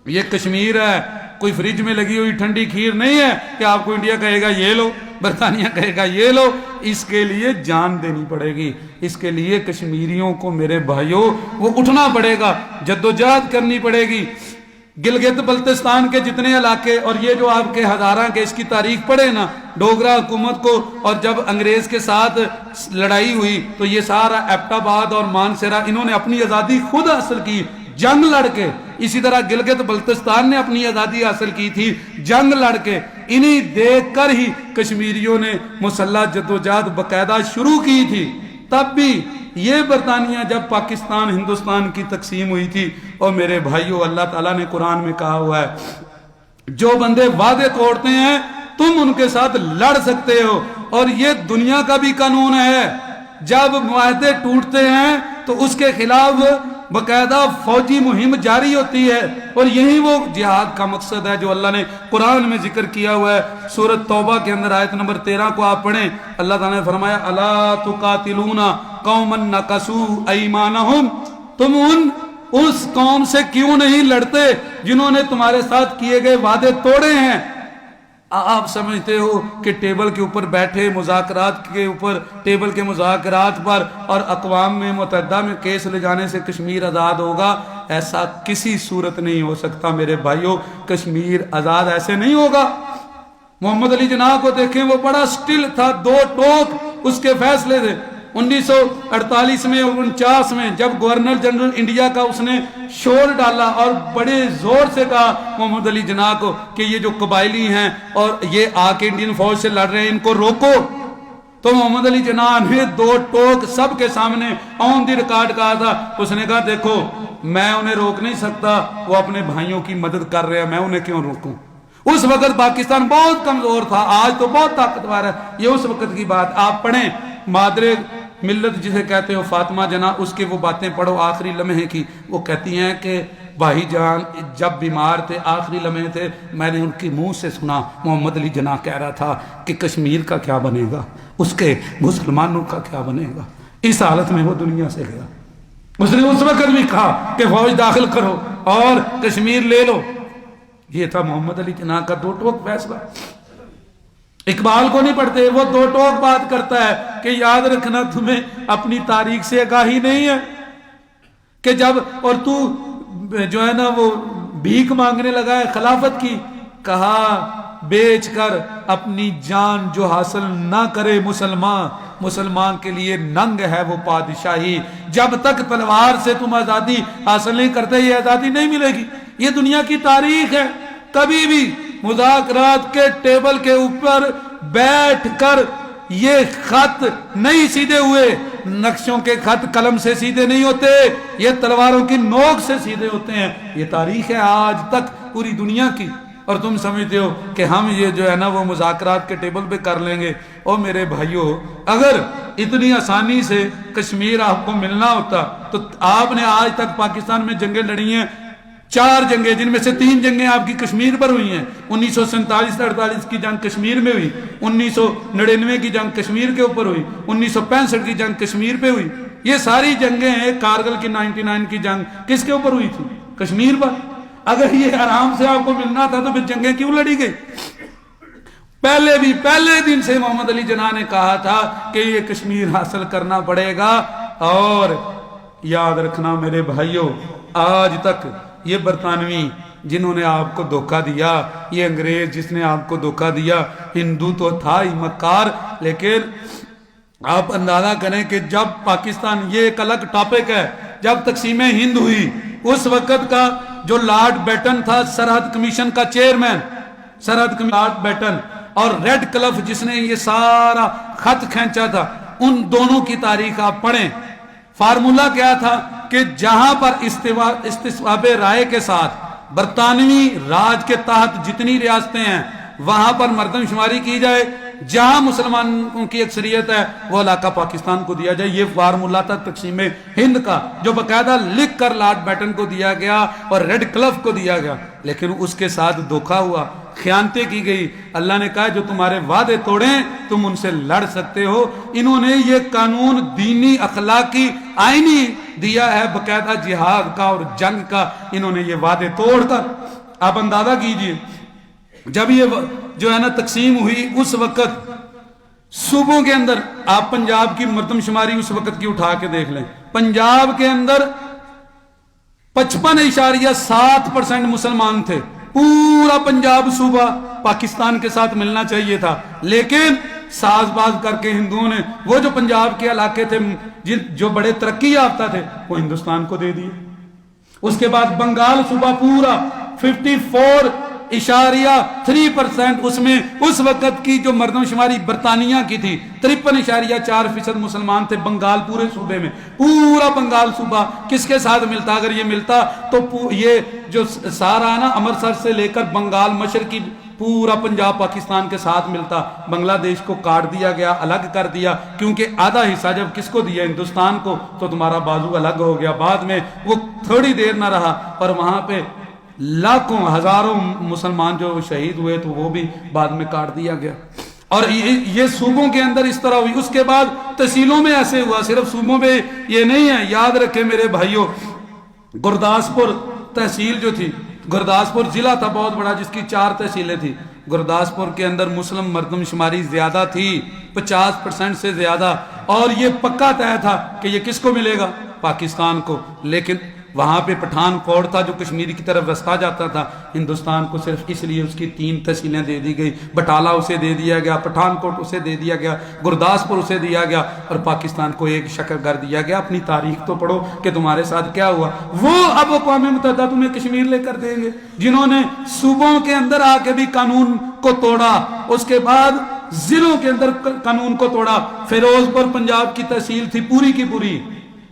یہ کشمیر ہے کوئی فریج میں لگی ہوئی ٹھنڈی کھیر نہیں ہے کہ آپ کو انڈیا کہے گا یہ لو, برطانیہ کہے گا یہ لو. اس کے لیے جان دینی پڑے گی, اس کے لیے کشمیریوں کو میرے بھائیوں وہ اٹھنا پڑے گا, جدوجہد کرنی پڑے گی. گلگت بلتستان کے جتنے علاقے اور یہ جو آپ کے ہزاراں کے اس کی تاریخ پڑھے نا, ڈوگرا حکومت کو, اور جب انگریز کے ساتھ لڑائی ہوئی تو یہ سارا ایبٹ آباد اور مانسیرا انہوں نے اپنی آزادی خود حاصل کی جنگ لڑ کے. اسی طرح گلگت بلتستان نے اپنی آزادی حاصل کی تھی جنگ لڑ کے. انہی دیکھ کر ہی کشمیریوں نے مسلح جدوجہد باقاعدہ شروع کی تھی. تب بھی یہ برطانیہ جب پاکستان ہندوستان کی تقسیم ہوئی تھی, اور میرے بھائیوں اللہ تعالیٰ نے قرآن میں کہا ہوا ہے جو بندے وعدے توڑتے ہیں تم ان کے ساتھ لڑ سکتے ہو, اور یہ دنیا کا بھی قانون ہے. جب معاہدے ٹوٹتے ہیں تو اس کے خلاف باقاعدہ فوجی مہم جاری ہوتی ہے, اور یہی وہ جہاد کا مقصد ہے جو اللہ نے قرآن میں ذکر کیا ہوا ہے. سورۃ توبہ کے اندر آیت نمبر 13 کو آپ پڑھیں, اللہ تعالیٰ نے فرمایا الا تقاتلون قوما نقضوا ایمانہم, تم اس قوم سے کیوں نہیں لڑتے جنہوں نے تمہارے ساتھ کیے گئے وعدے توڑے ہیں. آپ سمجھتے ہو کہ ٹیبل کے اوپر بیٹھے مذاکرات کے اوپر, ٹیبل کے مذاکرات پر اور اقوام متحدہ میں کیس لے جانے سے کشمیر آزاد ہوگا؟ ایسا کسی صورت نہیں ہو سکتا میرے بھائیوں. کشمیر آزاد ایسے نہیں ہوگا. محمد علی جناح کو دیکھیں, وہ بڑا سٹل تھا, 2 ٹوک اس کے فیصلے تھے. 1948 میں اور 49 میں جب گورنر جنرل انڈیا کا اس نے شور ڈالا اور بڑے زور سے کہا محمد علی جناح کو کہ یہ جو قبائلی ہیں اور یہ آ کے انڈین فوج سے لڑ رہے ہیں ان کو روکو، تو محمد علی جناح نے 2 ٹوک سب کے سامنے آن دی ریکارڈ کہا تھا. اس نے کہا دیکھو میں انہیں روک نہیں سکتا، وہ اپنے بھائیوں کی مدد کر رہے ہیں، میں انہیں کیوں روکوں. اس وقت پاکستان بہت کمزور تھا، آج تو بہت طاقتور ہے. یہ اس وقت کی بات. آپ پڑھیں مادر ملت جسے کہتے ہو فاطمہ جناح، اس کے وہ باتیں پڑھو آخری لمحے کی. وہ کہتی ہیں کہ بھائی جان جب بیمار تھے آخری لمحے تھے، میں نے ان کے منہ سے سنا محمد علی جناح کہہ رہا تھا کہ کشمیر کا کیا بنے گا، اس کے مسلمانوں کا کیا بنے گا. اس حالت میں وہ دنیا سے گیا. اس نے اس وقت بھی کہا کہ فوج داخل کرو اور کشمیر لے لو. یہ تھا محمد علی جناح کا 2 ٹوک فیصلہ. اقبال کو نہیں پڑھتے، وہ 2 ٹوک بات کرتا ہے کہ یاد رکھنا تمہیں اپنی تاریخ سے آگاہی نہیں ہے کہ جب اور تو جو ہے نا وہ بھیک مانگنے لگا ہے خلافت کی. کہا بیچ کر اپنی جان جو حاصل نہ کرے مسلمان کے لیے ننگ ہے وہ پادشاہی. جب تک تلوار سے تم آزادی حاصل نہیں کرتے یہ آزادی نہیں ملے گی. یہ دنیا کی تاریخ ہے. کبھی بھی مذاکرات کے ٹیبل کے اوپر بیٹھ کر یہ خط نہیں سیدھے ہوئے. نقشوں کے خط قلم سے سیدھے نہیں ہوتے، یہ تلواروں کی نوک سے سیدھے ہوتے ہیں. یہ تاریخ ہے آج تک پوری دنیا کی. اور تم سمجھتے ہو کہ ہم یہ جو ہے نا وہ مذاکرات کے ٹیبل پہ کر لیں گے. او میرے بھائیو، اگر اتنی آسانی سے کشمیر آپ کو ملنا ہوتا تو آپ نے آج تک پاکستان میں جنگیں لڑی ہیں. 4 جنگیں جن میں سے 3 جنگیں آپ کی کشمیر پر ہوئی ہیں. 1947-48 کی جنگ کشمیر میں ہوئی، 1999 کی جنگ کشمیر کے اوپر ہوئی، 1965 کی جنگ کشمیر پہ ہوئی. یہ ساری جنگیں ہیں. کارگل کی 99 کی جنگ کس کے اوپر ہوئی تھی؟ کشمیر پر. اگر یہ آرام سے آپ کو ملنا تھا تو پھر جنگیں کیوں لڑی گئی؟ پہلے دن سے محمد علی جناح نے کہا تھا کہ یہ کشمیر حاصل کرنا پڑے گا. اور یاد رکھنا میرے بھائیوں، آج تک یہ برطانوی جنہوں نے آپ کو دھوکہ دیا، یہ انگریز جس نے آپ کو دھوکہ دیا، ہندو تو تھا ہی مکار. لیکن آپ اندازہ کریں کہ جب پاکستان، یہ ایک الگ ٹاپک ہے، جب تقسیم ہند ہوئی اس وقت کا جو لارڈ بیٹن تھا سرحد کمیشن کا چیئرمین، لارڈ بیٹن، اور ریڈ کلف جس نے یہ سارا خط کھینچا تھا، ان دونوں کی تاریخ آپ پڑھیں. فارمولا کیا تھا کہ جہاں پر استصواب رائے کے ساتھ برطانوی راج کے تحت جتنی ریاستیں ہیں وہاں پر مردم شماری کی جائے، جہاں مسلمانوں کی اکثریت ہے وہ علاقہ پاکستان کو دیا جائے. یہ فارمولا تھا تقسیم ہند کا، جو باقاعدہ لکھ کر لارڈ بیٹن کو دیا گیا اور ریڈ کلف کو دیا گیا. لیکن اس کے ساتھ دھوکہ ہوا، خیانتیں کی گئی. اللہ نے کہا جو تمہارے وعدے توڑیں تم ان سے لڑ سکتے ہو. انہوں نے یہ قانون دینی اخلاقی آئینی دیا ہے باقاعدہ جہاد کا اور جنگ کا. انہوں نے یہ وعدے توڑ کر، آپ اندازہ کیجئے جب یہ جو ہے نا تقسیم ہوئی اس وقت صوبوں کے اندر، آپ پنجاب کی مردم شماری اس وقت کی اٹھا کے دیکھ لیں، پنجاب کے اندر 55.7% مسلمان تھے. پورا پنجاب صوبہ پاکستان کے ساتھ ملنا چاہیے تھا، لیکن ساز باز کر کے ہندوؤں نے وہ جو پنجاب کے علاقے تھے جو بڑے ترقی یافتہ تھے وہ ہندوستان کو دے دیے. اس کے بعد بنگال صوبہ پورا 54.3%، اس میں اس وقت کی جو مردم شماری برطانیہ کی تھی 53.4% مسلمان تھے بنگال پورے صوبے میں. پورا بنگال صوبہ کس کے ساتھ ملتا؟ اگر یہ ملتا تو یہ جو سارا نا امرتسر سے لے کر بنگال مشرقی پورا پنجاب پاکستان کے ساتھ ملتا. بنگلہ دیش کو کاٹ دیا گیا، الگ کر دیا، کیونکہ آدھا حصہ جب کس کو دیا؟ ہندوستان کو، تو تمہارا بازو الگ ہو گیا. بعد میں وہ تھوڑی دیر نہ رہا اور وہاں پہ لاکھوں ہزاروں مسلمان جو شہید ہوئے تو وہ بھی بعد میں کاٹ دیا گیا. اور یہ صوبوں کے اندر اس طرح ہوئی. اس کے بعد تحصیلوں میں ایسے ہوا، صرف صوبوں میں یہ نہیں ہے. یاد رکھیں میرے بھائیوں، گرداسپور تحصیل جو تھی، گرداسپور ضلع تھا بہت بڑا جس کی 4 تحصیلیں تھی. گرداسپور کے اندر مسلم مردم شماری زیادہ تھی، 50% سے زیادہ، اور یہ پکا طے تھا کہ یہ کس کو ملے گا؟ پاکستان کو. لیکن وہاں پہ پٹھان کوٹ تھا جو کشمیر کی طرف رستہ جاتا تھا، ہندوستان کو صرف اس لیے اس کی 3 تحصیلیں دے دی گئی، بٹالہ اسے دے دیا گیا، پٹھان کوٹ اسے دے دیا گیا، گرداسپور اسے دیا گیا، اور پاکستان کو ایک شکرگر دیا گیا۔ اپنی تاریخ تو پڑھو کہ تمہارے ساتھ کیا ہوا۔ وہ اب اقوام متحدہ تمہیں کشمیر لے کر دیں گے، جنہوں نے صوبوں کے اندر آ کے بھی قانون کو توڑا، اس کے بعد ضلعوں کے اندر قانون کو توڑا۔ فیروز پور پنجاب کی تحصیل تھی پوری کی پوری،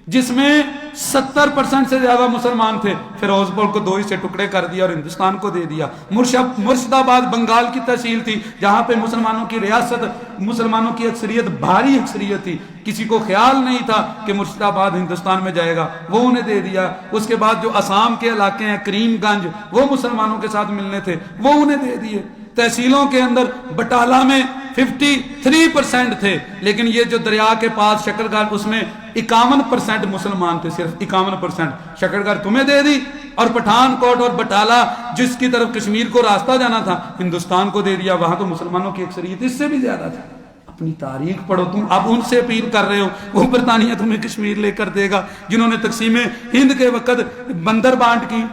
جس میں 70% سے زیادہ مسلمان تھے، فیروز پور کو 2 حصے ٹکڑے کر دیا اور ہندوستان کو دے دیا۔ مرشد آباد بنگال کی تحصیل تھی، جہاں پہ مسلمانوں کی ریاست، مسلمانوں کی اکثریت، بھاری اکثریت تھی، کسی کو خیال نہیں تھا کہ مرشد آباد ہندوستان میں جائے گا، وہ انہیں دے دیا۔ اس کے بعد جو آسام کے علاقے ہیں، کریم گنج، وہ مسلمانوں کے ساتھ ملنے تھے، وہ انہیں دے دیے۔ تحصیلوں کے اندر بٹالہ میں 53% تھے، لیکن یہ جو دریا کے پاس شکرگر، اس میں 51% مسلمان تھے، صرف 51%۔ شکرگر تمہیں دے دی، اور پٹھان کوٹ اور بٹالہ جس کی طرف کشمیر کو راستہ جانا تھا، ہندوستان کو دے دیا۔ وہاں تو مسلمانوں کی اکثریت اس سے بھی زیادہ تھی۔ اپنی تاریخ پڑھو، تم اب ان سے اپیل کر رہے ہو، وہ برطانیہ تمہیں کشمیر لے کر دے گا، جنہوں نے تقسیم ہند کے وقت بندر بانٹ کی۔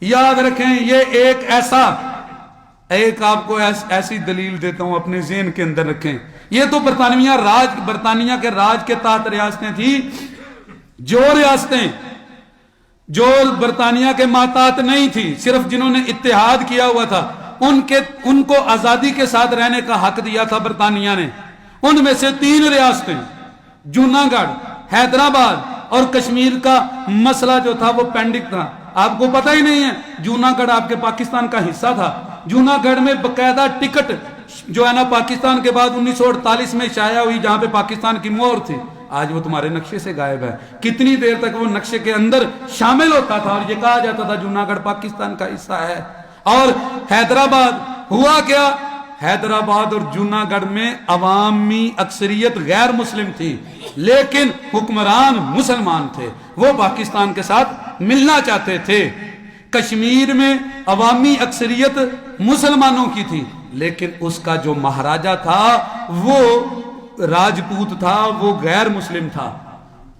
یاد رکھیں، یہ ایک آپ کو ایسی دلیل دیتا ہوں، اپنے ذہن کے اندر رکھیں۔ یہ تو برطانیہ کے راج کے تحت ریاستیں تھیں، جو ریاستیں جو برطانیہ کے ماتحت نہیں تھی، صرف جنہوں نے اتحاد کیا ہوا تھا، ان کو آزادی کے ساتھ رہنے کا حق دیا تھا برطانیہ نے۔ ان میں سے 3 ریاستیں، جوناگڑھ، حیدرآباد اور کشمیر کا مسئلہ جو تھا وہ پینڈنگ تھا۔ آپ کو پتہ ہی نہیں ہے، جوناگڑھ آپ کے پاکستان کا حصہ تھا۔ جوناگڑھ میں باقاعدہ ٹکٹ جو ہے نا پاکستان کے بعد 1948 میں شائع ہوئی، جہاں پہ پاکستان کی مہر تھی، آج وہ تمہارے نقشے سے غائب ہے۔ کتنی دیر تک وہ نقشے کے اندر شامل ہوتا تھا اور یہ کہا جاتا تھا جوناگڑھ پاکستان کا حصہ ہے۔ اور حیدرآباد ہوا کیا؟ حیدرآباد اور جوناگڑھ میں عوامی اکثریت غیر مسلم تھی، لیکن حکمران مسلمان تھے، وہ پاکستان کے ساتھ ملنا چاہتے تھے۔ کشمیر میں عوامی اکثریت مسلمانوں کی تھی، لیکن اس کا جو مہاراجہ تھا وہ راجپوت تھا، وہ غیر مسلم تھا۔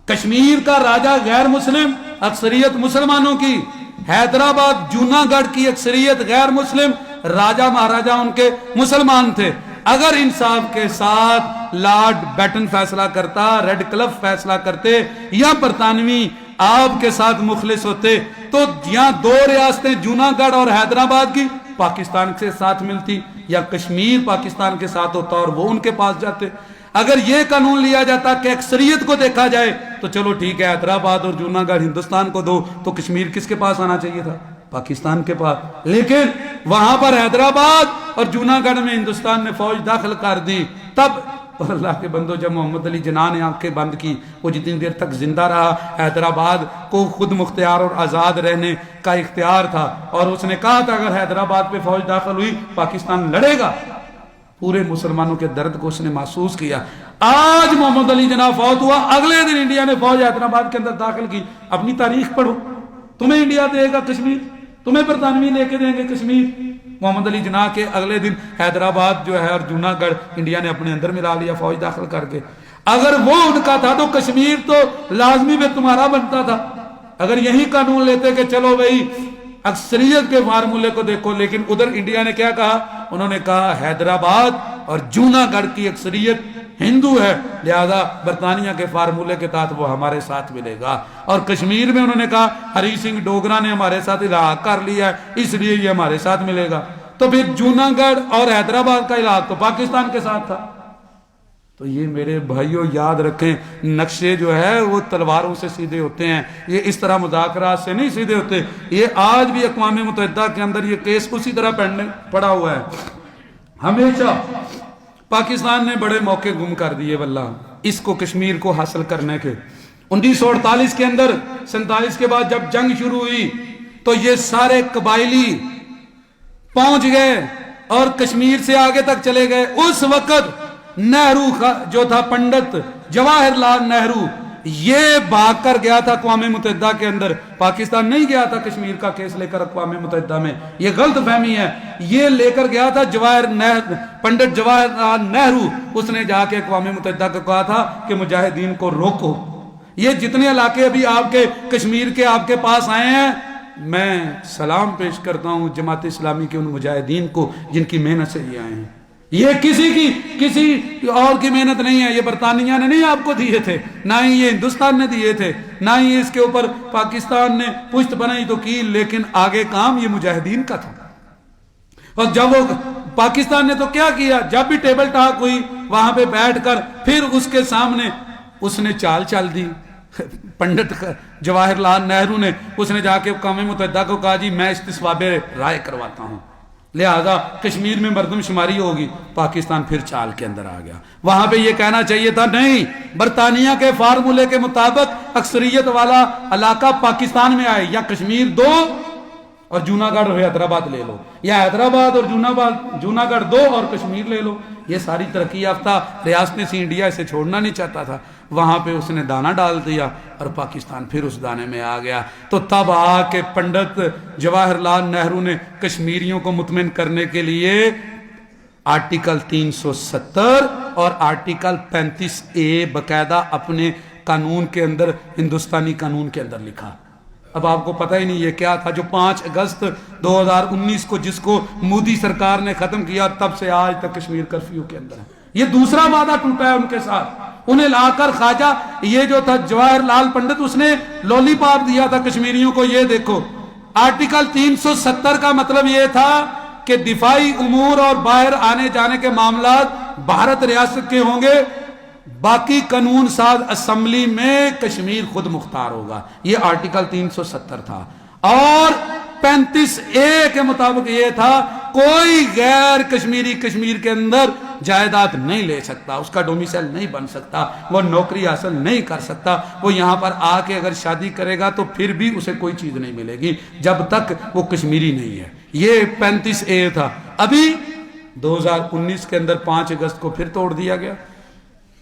کشمیر کا راجہ غیر مسلم، اکثریت مسلمانوں کی۔ حیدرآباد جوناگڑھ کی اکثریت غیر مسلم، راجہ مہاراجہ ان کے مسلمان تھے۔ اگر انصاف کے ساتھ لارڈ بیٹن فیصلہ کرتا، ریڈ کلف فیصلہ کرتے، یا برطانوی آپ کے ساتھ مخلص ہوتے، تو یہاں 2 ریاستیں جوناگڑھ اور حیدرآباد کی پاکستان کے ساتھ ملتی، یا کشمیر پاکستان کے ساتھ ہوتا اور وہ ان کے پاس جاتے۔ اگر یہ قانون لیا جاتا کہ اکثریت کو دیکھا جائے تو چلو ٹھیک ہے، حیدرآباد اور جوناگڑھ ہندوستان کو دو، تو کشمیر کس کے پاس آنا چاہیے تھا؟ پاکستان کے پاس۔ لیکن وہاں پر حیدرآباد اور جوناگڑھ میں ہندوستان نے فوج داخل کر دی۔ تب اللہ کے بندو، جب محمد علی جناح نے آنکھیں بند کی، وہ جتنی دیر تک زندہ رہا، حیدرآباد کو خود مختار اور آزاد رہنے کا اختیار تھا، اور اس نے کہا تھا اگر حیدرآباد پہ فوج داخل ہوئی پاکستان لڑے گا۔ پورے مسلمانوں کے درد کو اس نے محسوس کیا۔ آج محمد علی جناح فوت ہوا، اگلے دن انڈیا نے فوج حیدرآباد کے اندر داخل کی۔ اپنی تاریخ پڑھو، تمہیں انڈیا دے گا کشمیر، تمہیں برطانوی لے کے دیں گے کشمیر۔ محمد علی جناح کے اگلے دن حیدرآباد جو ہے اور جوناگڑھ انڈیا نے اپنے اندر ملا لیا فوج داخل کر کے۔ اگر وہ ان کا تھا تو کشمیر تو لازمی میں تمہارا بنتا تھا۔ اگر یہی قانون لیتے کہ چلو بھائی اکثریت کے فارمولے کو دیکھو، لیکن ادھر انڈیا نے کیا کہا؟ انہوں نے کہا حیدرآباد اور جوناگڑھ کی اکثریت ہندو ہے، لہذا برطانیہ کے فارمولے کے تحت وہ ہمارے ساتھ ملے گا۔ اور کشمیر میں انہوں نے کہا ہری سنگھ ڈوگرا نے ہمارے ساتھ الحاق کر لیا ہے، اس لیے یہ ہمارے ساتھ ملے گا۔ تو پھر جوناگڑھ اور حیدرآباد کا الحاق تو پاکستان کے ساتھ تھا۔ تو یہ میرے بھائیوں یاد رکھیں، نقشے جو ہے وہ تلواروں سے سیدھے ہوتے ہیں، یہ اس طرح مذاکرات سے نہیں سیدھے ہوتے۔ یہ آج بھی اقوام متحدہ کے اندر یہ کیس اسی طرح پڑا ہوا ہے۔ ہمیشہ پاکستان نے بڑے موقع گم کر دیے واللہ اس کو کشمیر کو حاصل کرنے کے۔ 1948 کے اندر 47 کے بعد جب جنگ شروع ہوئی تو یہ سارے قبائلی پہنچ گئے اور کشمیر سے آگے تک چلے گئے۔ اس وقت نہرو جو تھا پنڈت جواہر لال نہرو، یہ بھاگ کر گیا تھا اقوام متحدہ کے اندر، پاکستان نہیں گیا تھا کشمیر کا کیس لے کر اقوام متحدہ میں، یہ غلط فہمی ہے۔ یہ لے کر گیا تھا پنڈت جواہر لال نہرو، اس نے جا کے اقوام متحدہ کو کہا تھا کہ مجاہدین کو روکو، یہ جتنے علاقے ابھی آپ کے کشمیر کے آپ کے پاس آئے ہیں، میں سلام پیش کرتا ہوں جماعت اسلامی کے ان مجاہدین کو جن کی محنت سے یہ آئے ہیں۔ یہ کسی اور کی محنت نہیں ہے، یہ برطانیہ نے نہیں آپ کو دیے تھے، نہ ہی یہ ہندوستان نے دیے تھے، نہ ہی اس کے اوپر پاکستان نے پشت بنائی تو کی، لیکن آگے کام یہ مجاہدین کا تھا۔ اور جب وہ پاکستان نے تو کیا کیا، جب بھی ٹیبل ٹاک ہوئی وہاں پہ بیٹھ کر پھر اس کے سامنے اس نے چال دی، پنڈت جواہر لال نہرو نے، اس نے جا کے اقوام متحدہ کو کہا جی میں استصواب رائے کرواتا ہوں، لہذا کشمیر میں مردم شماری ہوگی۔ پاکستان پھر چال کے اندر آ گیا۔ وہاں پہ یہ کہنا چاہیے تھا نہیں، برطانیہ کے فارمولے کے مطابق اکثریت والا علاقہ پاکستان میں آئے، یا کشمیر دو اور جوناگڑھ اور حیدرآباد لے لو، یا حیدرآباد اور جوناگڑھ دو اور کشمیر لے لو۔ یہ ساری ترقی یافتہ ریاستیں سی، انڈیا اسے چھوڑنا نہیں چاہتا تھا، وہاں پہ اس نے دانہ ڈال دیا اور پاکستان پھر اس دانے میں آ گیا۔ تو تب آ کے پنڈت جواہر لال نہرو نے کشمیریوں کو مطمئن کرنے کے لیے آرٹیکل 370 اور آرٹیکل 35A باقاعدہ اپنے قانون کے اندر، ہندوستانی قانون کے اندر لکھا۔ اب آپ کو پتہ ہی نہیں یہ کیا تھا جو 5 اگست 2019 کو جس کو مودی سرکار نے ختم کیا، تب سے آج تک کشمیر کرفیو کے اندر ہے۔ یہ دوسرا وعدہ ٹوٹا ہے ان کے ساتھ۔ انہیں لا کر خواجہ یہ جو تھا جواہر لال پنڈت، اس نے لولی پاپ دیا تھا کشمیریوں کو۔ یہ دیکھو آرٹیکل 370 کا مطلب یہ تھا کہ دفاعی امور اور باہر آنے جانے کے معاملات بھارت ریاست کے ہوں گے، باقی قانون ساز اسمبلی میں کشمیر خود مختار ہوگا۔ یہ آرٹیکل 370 تھا۔ اور 35A کے مطابق یہ تھا کوئی غیر کشمیری کشمیر کے اندر جائیداد نہیں لے سکتا، اس کا ڈومیسائل نہیں بن سکتا، وہ نوکری حاصل نہیں کر سکتا، وہ یہاں پر آ کے اگر شادی کرے گا تو پھر بھی اسے کوئی چیز نہیں ملے گی جب تک وہ کشمیری نہیں ہے۔ یہ 35A تھا۔ ابھی 2019 کے اندر 5 اگست کو پھر توڑ دیا گیا۔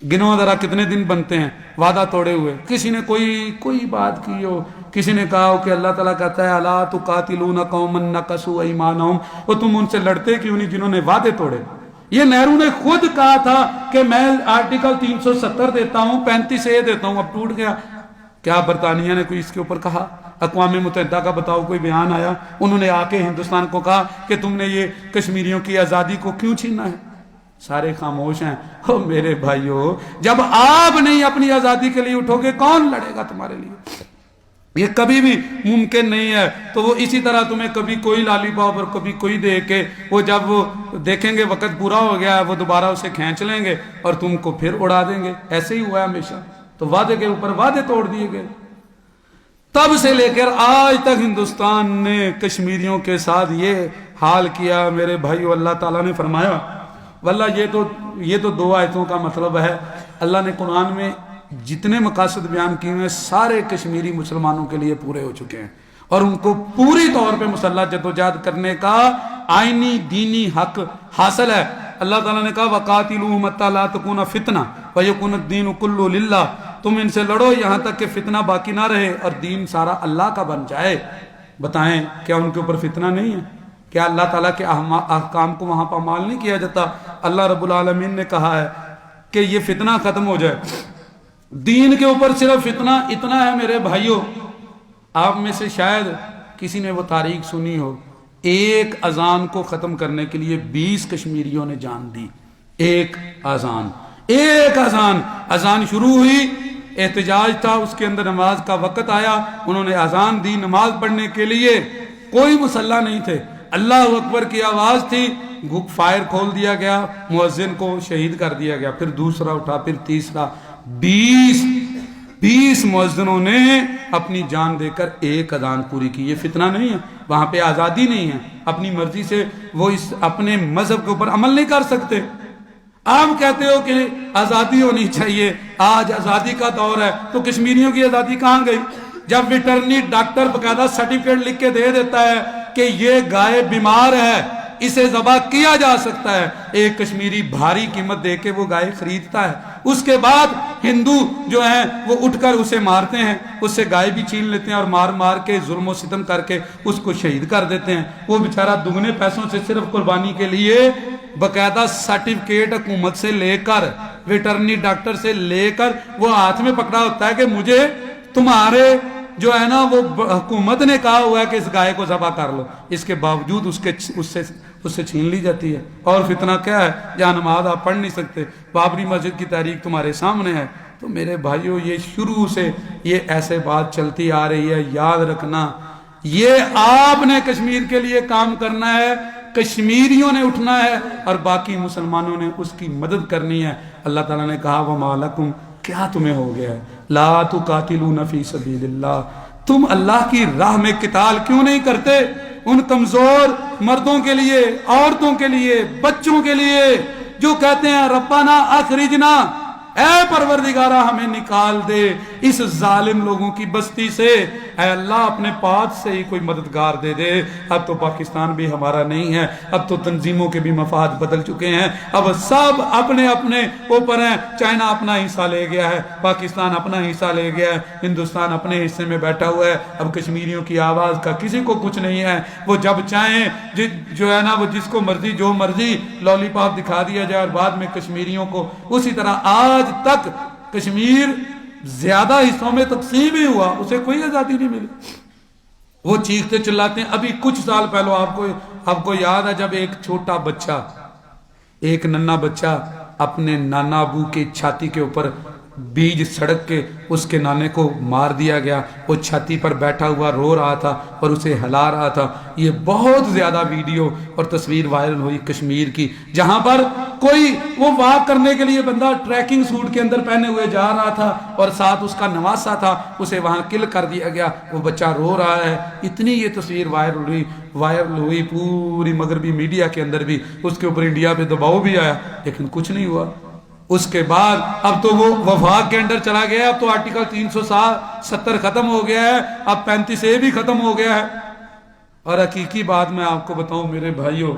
گنو ذرا کتنے دن بنتے ہیں وعدہ توڑے ہوئے۔ کسی نے کوئی بات کی ہو، کسی نے کہا ہو کہ اللہ تعالیٰ کہتا ہے الا تقاتلون قوما نقضوا ایمانہم، اور تم ان سے لڑتے کیوں نہیں جنہوں نے وعدے توڑے۔ یہ نہرو نے خود کہا تھا کہ میں آرٹیکل 370 دیتا ہوں، 35A دیتا ہوں، اب ٹوٹ گیا۔ کیا برطانیہ نے کوئی اس کے اوپر کہا؟ اقوام متحدہ کا بتاؤ کوئی بیان آیا؟ انہوں نے آ کے ہندوستان کو کہا کہ تم نے یہ کشمیریوں کی آزادی کو کیوں چھینا ہے؟ سارے خاموش ہیں۔ او میرے بھائیو، جب آپ نہیں اپنی آزادی کے لیے اٹھو گے کون لڑے گا تمہارے لیے؟ یہ کبھی بھی ممکن نہیں ہے۔ تو وہ اسی طرح تمہیں کبھی کوئی لالی پاپ اور کبھی کوئی دے کے، وہ جب وہ دیکھیں گے وقت پورا ہو گیا ہے وہ دوبارہ اسے کھینچ لیں گے اور تم کو پھر اڑا دیں گے۔ ایسے ہی ہوا ہے ہمیشہ۔ تو وعدے کے اوپر وعدے توڑ دیے گئے۔ تب سے لے کر آج تک ہندوستان نے کشمیریوں کے ساتھ یہ حال کیا۔ میرے بھائیو، اللہ تعالیٰ نے فرمایا، واللہ یہ تو 2 آیتوں کا مطلب ہے۔ اللہ نے قرآن میں جتنے مقاصد بیان کیے ہیں سارے کشمیری مسلمانوں کے لیے پورے ہو چکے ہیں، اور ان کو پوری طور پہ مسلح جدوجہد کرنے کا آئینی دینی حق حاصل ہے۔ اللہ تعالیٰ نے کہا وَقَاتِلُوهُمْ حَتَّىٰ لَا تَكُونَ فِتْنَةٌ وَيَكُونَ الدِّينُ كُلُّهُ لِلَّهِ، تم ان سے لڑو یہاں تک کہ فتنہ باقی نہ رہے اور دین سارا اللہ کا بن جائے۔ بتائیں کیا ان کے اوپر فتنہ نہیں ہے؟ کیا اللہ تعالیٰ کے احکام کو وہاں پامال نہیں کیا جاتا؟ اللہ رب العالمین نے کہا ہے کہ یہ فتنہ ختم ہو جائے۔ دین کے اوپر صرف فتنہ اتنا ہے میرے بھائیوں، آپ میں سے شاید کسی نے وہ تاریخ سنی ہو، ایک اذان کو ختم کرنے کے لیے 20 کشمیریوں نے جان دی۔ ایک اذان شروع ہوئی، احتجاج تھا، اس کے اندر نماز کا وقت آیا، انہوں نے اذان دی نماز پڑھنے کے لیے، کوئی مسلح نہیں تھے، اللہ اکبر کی آواز تھی، فائر کھول دیا گیا، مؤذن کو شہید کر دیا گیا، پھر دوسرا اٹھا، پھر تیسرا، 20 مؤذنوں نے اپنی جان دے کر ایک اذان پوری کی۔ یہ فتنہ نہیں ہے؟ وہاں پہ آزادی نہیں ہے، اپنی مرضی سے وہ اپنے مذہب کے اوپر عمل نہیں کر سکتے۔ آپ کہتے ہو کہ آزادی ہونی چاہیے، آج آزادی کا دور ہے، تو کشمیریوں کی آزادی کہاں گئی؟ جب ویٹرنری ڈاکٹر باقاعدہ سرٹیفکیٹ لکھ کے دے دیتا ہے کہ یہ گائے بیمار ہے، اسے ذبح کیا جا سکتا ہے، ایک کشمیری بھاری قیمت دے کے وہ گائے خریدتا ہے، اس کے بعد ہندو جو ہیں وہ اٹھ کر اسے مارتے ہیں، اس سے گائے بھی چھین لیتے ہیں اور مار کے ظلم و ستم کر کے اس کو شہید کر دیتے ہیں۔ وہ بیچارہ دگنے پیسوں سے صرف قربانی کے لیے باقاعدہ سرٹیفکیٹ حکومت سے لے کر ویٹرنری ڈاکٹر سے لے کر وہ ہاتھ میں پکڑا ہوتا ہے کہ مجھے تمہارے جو ہے نا وہ حکومت نے کہا ہوا ہے کہ اس گائے کو ذبح کر لو، اس کے باوجود اس سے چھین لی جاتی ہے۔ اور فتنہ کیا ہے؟ جہاں نماز آپ پڑھ نہیں سکتے، بابری مسجد کی تاریخ تمہارے سامنے ہے۔ تو میرے بھائیوں، یہ شروع سے یہ ایسے بات چلتی آ رہی ہے، یاد رکھنا یہ آپ نے کشمیر کے لیے کام کرنا ہے، کشمیریوں نے اٹھنا ہے اور باقی مسلمانوں نے اس کی مدد کرنی ہے۔ اللہ تعالیٰ نے کہا وَمَا لَكُمْ، کیا تمہیں ہو گیا ہے، لَا تُقَاتِلُونَ فِي سَبِيلِ اللَّهِ، تم اللہ کی راہ میں قتال کیوں نہیں کرتے ان کمزور مردوں کے لیے، عورتوں کے لیے، بچوں کے لیے جو کہتے ہیں ربنا اخرجنا، اے پروردگارہ ہمیں نکال دے اس ظالم لوگوں کی بستی سے، اے اللہ اپنے پاس سے ہی کوئی مددگار دے دے۔ اب تو پاکستان بھی ہمارا نہیں ہے، اب تو تنظیموں کے بھی مفاد بدل چکے ہیں، اب سب اپنے اپنے اوپر ہیں۔ چائنا اپنا حصہ لے گیا ہے، پاکستان اپنا حصہ لے گیا ہے، ہندوستان اپنے حصے میں بیٹھا ہوا ہے۔ اب کشمیریوں کی آواز کا کسی کو کچھ نہیں ہے، وہ جب چاہیں جو ہے نا وہ جس کو مرضی جو مرضی لولی پاپ دکھا دیا جائے، اور بعد میں کشمیریوں کو اسی طرح آج تک کشمیر زیادہ حصوں میں تقسیم ہی ہوا، اسے کوئی آزادی نہیں ملی، وہ چیختے چلاتے ہیں۔ ابھی کچھ سال پہلے آپ کو یاد ہے جب ایک چھوٹا بچہ، ایک ننھا بچہ اپنے نانا ابو کی چھاتی کے اوپر بیج سڑک کے اس کے نانے کو مار دیا گیا، وہ چھاتی پر بیٹھا ہوا رو رہا تھا اور اسے ہلا رہا تھا۔ یہ بہت زیادہ ویڈیو اور تصویر وائرل ہوئی کشمیر کی، جہاں پر کوئی وہ واک کرنے کے لیے بندہ ٹریکنگ سوٹ کے اندر پہنے ہوئے جا رہا تھا اور ساتھ اس کا نواسا تھا، اسے وہاں کل کر دیا گیا، وہ بچہ رو رہا ہے۔ اتنی یہ تصویر وائرل ہوئی پوری مغربی میڈیا کے اندر بھی، اس کے اوپر انڈیا پہ دباؤ بھی آیا، لیکن کچھ نہیں ہوا۔ اس کے بعد اب تو وہ وفاق کے انڈر چلا گیا، اب تو آرٹیکل 370 ختم ہو گیا ہے، اب 35A بھی ختم ہو گیا ہے۔ اور حقیقی بات میں آپ کو بتاؤں میرے بھائیوں،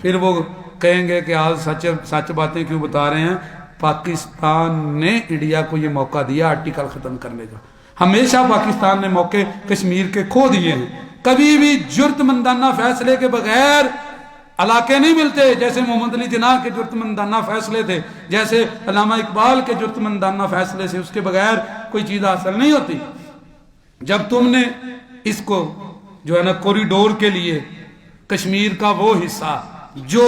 پھر وہ کہیں گے کہ آج سچ باتیں کیوں بتا رہے ہیں؟ پاکستان نے انڈیا کو یہ موقع دیا آرٹیکل ختم کرنے کا، ہمیشہ پاکستان نے موقع کشمیر کے کھو دیے ہیں، کبھی بھی جرت مندانہ فیصلے کے بغیر علاقے نہیں ملتے، جیسے محمد علی جناح کے جرت مندانہ فیصلے تھے، جیسے علامہ اقبال کے جرت مندانہ فیصلے سے، اس کے بغیر کوئی چیز حاصل نہیں ہوتی۔ جب تم نے اس کو جو ہے نا کوریڈور کے لیے کشمیر کا وہ حصہ جو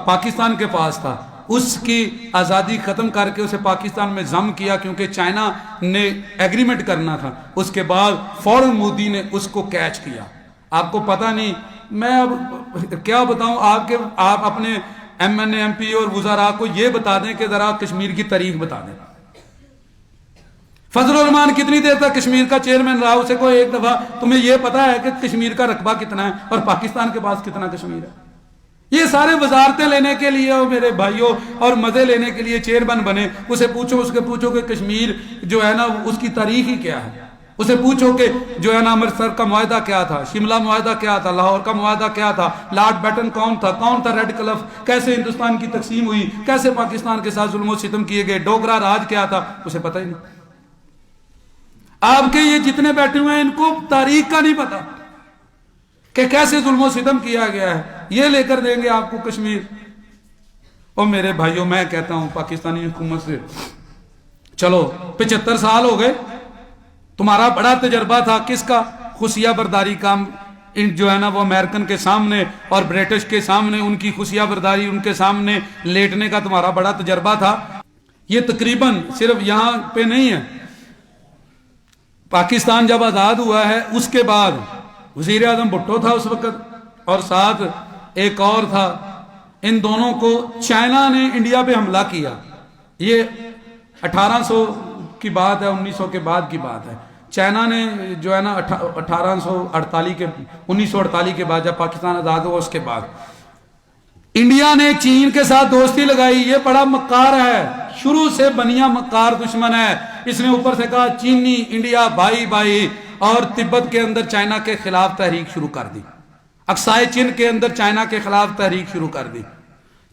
پاکستان کے پاس تھا، اس کی آزادی ختم کر کے اسے پاکستان میں ضم کیا، کیونکہ چائنا نے ایگریمنٹ کرنا تھا، اس کے بعد فوراً مودی نے اس کو کیچ کیا۔ آپ کو پتہ نہیں، میں اب کیا بتاؤں، آپ اپنے MNA MP اور وزراء کو یہ بتا دیں کہ ذرا کشمیر کی تاریخ بتا دیں۔ فضل الرحمان کتنی دیر تک کشمیر کا چیئرمین رہا، اسے کوئی ایک دفعہ تمہیں یہ پتا ہے کہ کشمیر کا رقبہ کتنا ہے اور پاکستان کے پاس کتنا کشمیر ہے؟ یہ سارے وزارتیں لینے کے لیے اور میرے بھائیوں اور مزے لینے کے لیے چیئرمین بنے، اسے پوچھو کہ کشمیر جو ہے نا اس کی تاریخ ہی کیا ہے، اسے پوچھو کہ جو ہے نا امرتسر کا معاہدہ کیا تھا، شملہ معاہدہ کیا تھا، لاہور کا معاہدہ کیا تھا، لارڈ بیٹن کون تھا ریڈ کلف، کیسے ہندوستان کی تقسیم ہوئی، کیسے پاکستان کے ساتھ ظلم و ستم کیے گئے، ڈوگرا راج کیا تھا، اسے پتہ ہی نہیں۔ آپ کے یہ جتنے بیٹھے ہوئے ہیں ان کو تاریخ کا نہیں پتا کہ کیسے ظلم و ستم کیا گیا ہے، یہ لے کر دیں گے آپ کو کشمیر۔ اور میرے بھائیوں میں کہتا ہوں پاکستانی حکومت سے، چلو 75 سال ہو گئے، تمہارا بڑا تجربہ تھا کس کا؟ خفیہ برداری کا، جو ہے نا وہ امریکن کے سامنے اور برٹش کے سامنے ان کی خفیہ برداری، ان کے سامنے لیٹنے کا تمہارا بڑا تجربہ تھا۔ یہ تقریباً صرف یہاں پہ نہیں ہے، پاکستان جب آزاد ہوا ہے اس کے بعد وزیر اعظم بھٹو تھا اس وقت، اور ساتھ ایک اور تھا، ان دونوں کو چائنا نے انڈیا پہ حملہ کیا۔ یہ 1800 کی بات ہے، 1900 کے بعد کی بات ہے۔ چائنا نے جو ہے نا 1948 کے بعد جب پاکستان آزاد ہوا اس کے بعد انڈیا نے چین کے ساتھ دوستی لگائی۔ یہ بڑا مکار ہے، شروع سے بنیا مکار دشمن ہے۔ اس نے اوپر سے کہا چینی انڈیا بھائی بھائی، اور تبت کے اندر چائنا کے خلاف تحریک شروع کر دی، اقصائے چین کے اندر چائنا کے خلاف تحریک شروع کر دی۔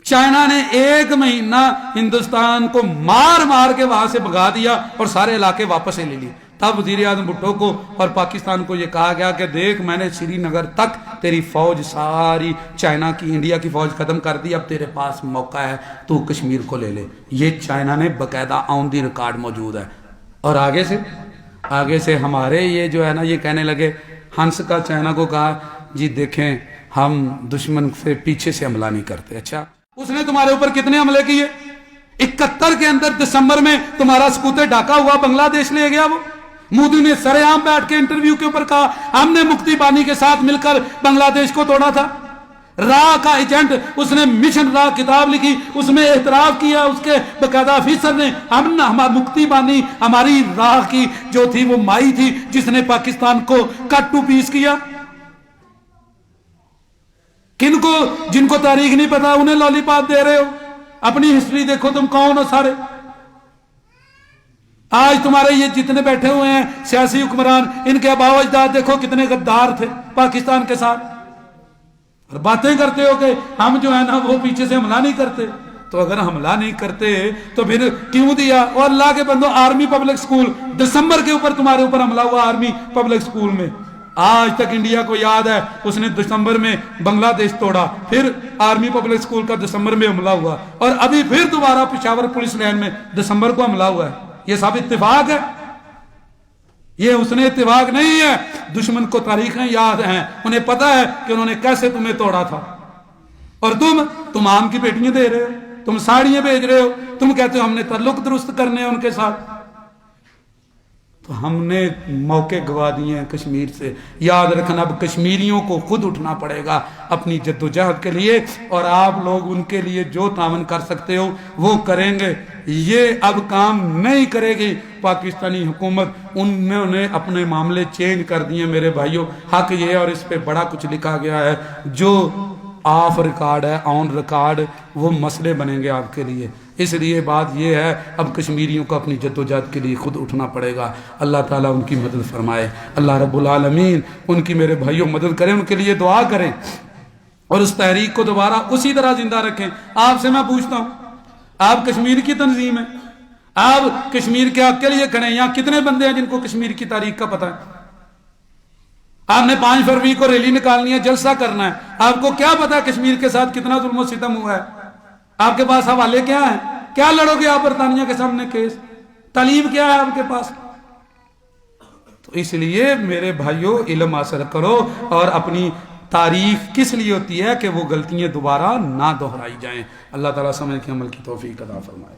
چائنا نے 1 مہینہ ہندوستان کو مار کے وہاں سے بھگا دیا اور سارے علاقے واپس سے لے لیے۔ تب وزیر اعظم بھٹو کو اور پاکستان کو یہ کہا گیا کہ دیکھ میں نے سری نگر تک تیری فوج ساری چائنا کی انڈیا کی فوج ختم کر دی، اب تیرے پاس موقع ہے تو کشمیر کو لے لے۔ یہ چائنا نے باقاعدہ آن دی ریکارڈ موجود ہے۔ اور آگے سے ہمارے یہ جو ہے نا یہ کہنے لگے، ہنس کا چائنا کو کہا جی دیکھیں ہم دشمن سے پیچھے سے حملہ نہیں کرتے۔ اچھا اس نے تمہارے اوپر کتنے حملے کیے؟ 71 کے اندر دسمبر میں تمہارا سکوتے ڈھاکا ہوا بنگلہ دیش لے گیا۔ وہ مودی نے سرے عام بیٹھ کے انٹرویو کے اوپر کہا ہم نے مفتی بانی کے ساتھ مل کر بنگلہ دیش کو توڑا تھا۔ راہ کا ایجنٹ، اس نے مشن راہ کتاب لکھی، اس میں اعتراف کیا اس کے باقاعدہ آفیسر نے، مفتی بانی ہماری راہ کی جو تھی وہ مائی تھی جس نے پاکستان کو کٹ ٹو پیس کیا۔ جن کو تاریخ نہیں پتا انہیں لالی پاپ دے رہے ہو؟ اپنی ہسٹری دیکھو تم کون ہو سارے۔ آج تمہارے یہ جتنے بیٹھے ہوئے ہیں سیاسی حکمران، ان کے آباء و اجداد دیکھو کتنے غدار تھے پاکستان کے ساتھ، اور باتیں کرتے ہو کہ ہم جو ہے نا وہ پیچھے سے حملہ نہیں کرتے۔ تو اگر حملہ نہیں کرتے تو پھر کیوں دیا؟ اور اللہ کے بندو، آرمی پبلک سکول دسمبر کے اوپر تمہارے اوپر حملہ ہوا آرمی پبلک سکول میں۔ آج تک انڈیا کو یاد ہے اس نے دسمبر میں بنگلہ دیش توڑا، پھر آرمی پبلک سکول کا دسمبر میں حملہ ہوا، اور ابھی پھر دوبارہ پشاور پولیس لائن میں دسمبر کو حملہ ہوا ہے۔ یہ سب اتفاق ہے؟ یہ اس نے اتفاق نہیں ہے۔ دشمن کو تاریخیں یاد ہیں، انہیں پتا ہے کہ انہوں نے کیسے تمہیں توڑا تھا، اور تم آم کی پیٹیاں دے رہے ہو، تم ساڑیاں بھیج رہے ہو، تم کہتے ہو ہم نے تعلق درست کرنے ہیں ان کے ساتھ۔ تو ہم نے موقع گوا دیے ہیں کشمیر سے۔ یاد رکھنا اب کشمیریوں کو خود اٹھنا پڑے گا اپنی جد و جہد کے لیے، اور آپ لوگ ان کے لیے جو تعاون کر سکتے ہو وہ کریں گے۔ یہ اب کام نہیں کرے گی پاکستانی حکومت، انہوں نے اپنے معاملے چینج کر دیے میرے بھائیوں۔ حق یہ ہے، اور اس پہ بڑا کچھ لکھا گیا ہے، جو آف ریکارڈ ہے، آن ریکارڈ، وہ مسئلے بنیں گے آپ کے لیے۔ اس لیے بات یہ ہے اب کشمیریوں کو اپنی جد و جہد کے لیے خود اٹھنا پڑے گا۔ اللہ تعالیٰ ان کی مدد فرمائے، اللہ رب العالمین ان کی میرے بھائیوں مدد کریں، ان کے لیے دعا کریں، اور اس تحریک کو دوبارہ اسی طرح زندہ رکھیں۔ آپ سے میں پوچھتا ہوں، آپ کشمیر کی تنظیم ہے، آپ کشمیر کے حق کے لیے کھڑے ہیں، یہاں کتنے بندے ہیں جن کو کشمیر کی تاریخ کا پتہ ہے؟ آپ نے 5 فروری کو ریلی نکالنی ہے، جلسہ کرنا ہے، آپ کو کیا پتا کشمیر کے ساتھ کتنا ظلم و ستم ہوا ہے؟ آپ کے پاس حوالے کیا ہیں؟ کیا لڑو گے آپ برطانیہ کے سامنے کیس؟ تعلیم کیا ہے آپ کے پاس؟ تو اس لیے میرے بھائیوں علم حاصل کرو، اور اپنی تاریخ کس لیے ہوتی ہے کہ وہ غلطیاں دوبارہ نہ دہرائی جائیں۔ اللہ تعالیٰ سمجھ کے عمل کی توفیق عطا فرمائے۔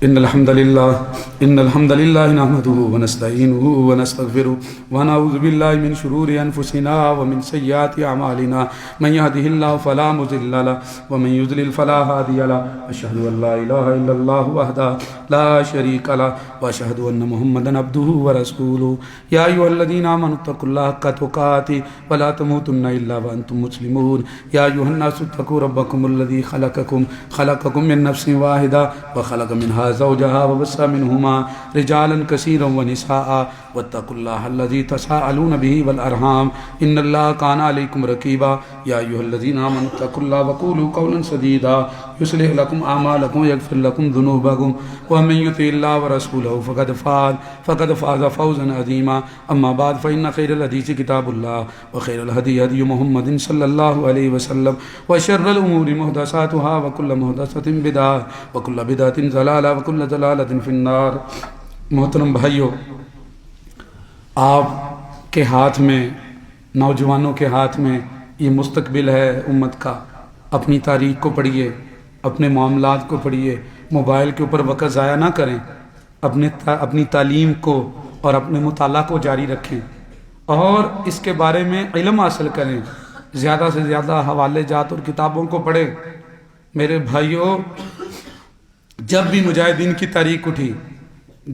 ان الحمد للہ نحمده ونستعینه ونستغفره ونعوذ باللہ من شرور انفسنا ومن سیئات اعمالنا من يهده الله فلا مضل له ومن يضلل فلا هادي له اشهد ان لا اله الا الله وحده لا شريك له واشهد ان محمدا عبده ورسوله يا ايها الذين امنوا اتقوا الله حق تقاته ولا تموتن الا وانتم مسلمون يا ايها الناس اتقوا ربكم الذي خلقكم من نفس واحده وخلق منها زوجها وبث منهما رجالا كثيرا ونساء واتقوا الله الذي تساءلون به والارحام ان الله كان عليكم رقيبا يا ايها الذين امنوا اتقوا الله وقولوا قولا سديدا يصلح لكم اعمالكم ويغفر لكم ذنوبكم ومن يطع الله ورسوله فقد فاز فوزا عظيما اما بعد فان خير الحديث كتاب الله وخير الهدي هدي محمد صلى الله عليه وسلم وشر الامور محدثاتها وكل محدثة بدعة وكل بدعة ضلالة وكل ضلالة في النار۔ محترم بھائیو، آپ کے ہاتھ میں، نوجوانوں کے ہاتھ میں یہ مستقبل ہے امت کا۔ اپنی تاریخ کو پڑھیے، اپنے معاملات کو پڑھیے، موبائل کے اوپر وقت ضائع نہ کریں، اپنی تعلیم کو اور اپنے مطالعہ کو جاری رکھیں، اور اس کے بارے میں علم حاصل کریں، زیادہ سے زیادہ حوالے جات اور کتابوں کو پڑھیں۔ میرے بھائیوں، جب بھی مجاہدین کی تاریخ اٹھی،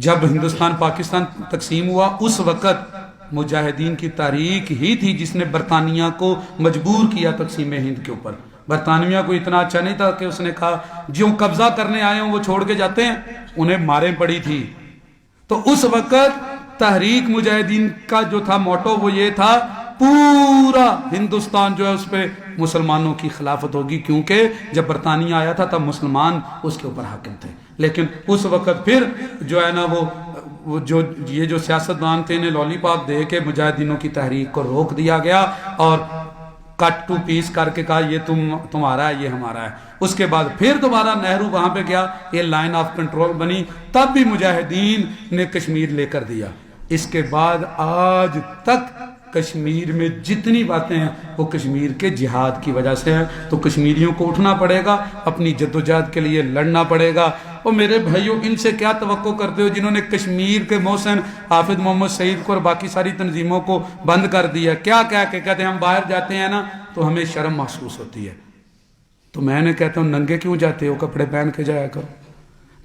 جب ہندوستان پاکستان تقسیم ہوا، اس وقت مجاہدین کی تاریخ ہی تھی جس نے برطانیہ کو مجبور کیا تقسیم ہند کے اوپر۔ برطانیہ کو اتنا اچھا نہیں تھا کہ اس نے کہا جو قبضہ کرنے آئے ہوں وہ چھوڑ کے جاتے ہیں، انہیں ماریں پڑی تھی۔ تو اس وقت تحریک مجاہدین کا جو تھا موٹو وہ یہ تھا، پورا ہندوستان جو ہے اس پہ مسلمانوں کی خلافت ہوگی، کیونکہ جب برطانیہ آیا تھا تب مسلمان اس کے اوپر حاکم تھے۔ لیکن اس وقت پھر جو ہے نا وہ وہ جو یہ جو سیاستدان تھے انہیں لولی پاپ دے کے مجاہدینوں کی تحریک کو روک دیا گیا اور کٹ ٹو پیس کر کے کہا یہ تمہارا ہے یہ ہمارا ہے. اس کے بعد پھر دوبارہ نہرو وہاں پہ گیا, یہ لائن آف کنٹرول بنی, تب بھی مجاہدین نے کشمیر لے کر دیا. اس کے بعد آج تک کشمیر میں جتنی باتیں ہیں وہ کشمیر کے جہاد کی وجہ سے ہیں. تو کشمیریوں کو اٹھنا پڑے گا, اپنی جدوجہد کے لیے لڑنا پڑے گا. اور میرے بھائیوں, ان سے کیا توقع کرتے ہو جنہوں نے کشمیر کے محسن حافظ محمد سعید کو اور باقی ساری تنظیموں کو بند کر دیا؟ کیا کہہ کے کہتے ہیں ہم باہر جاتے ہیں نا تو ہمیں شرم محسوس ہوتی ہے. تو میں نے کہتا ہوں ننگے کیوں جاتے ہو, کپڑے پہن کے جایا کرو.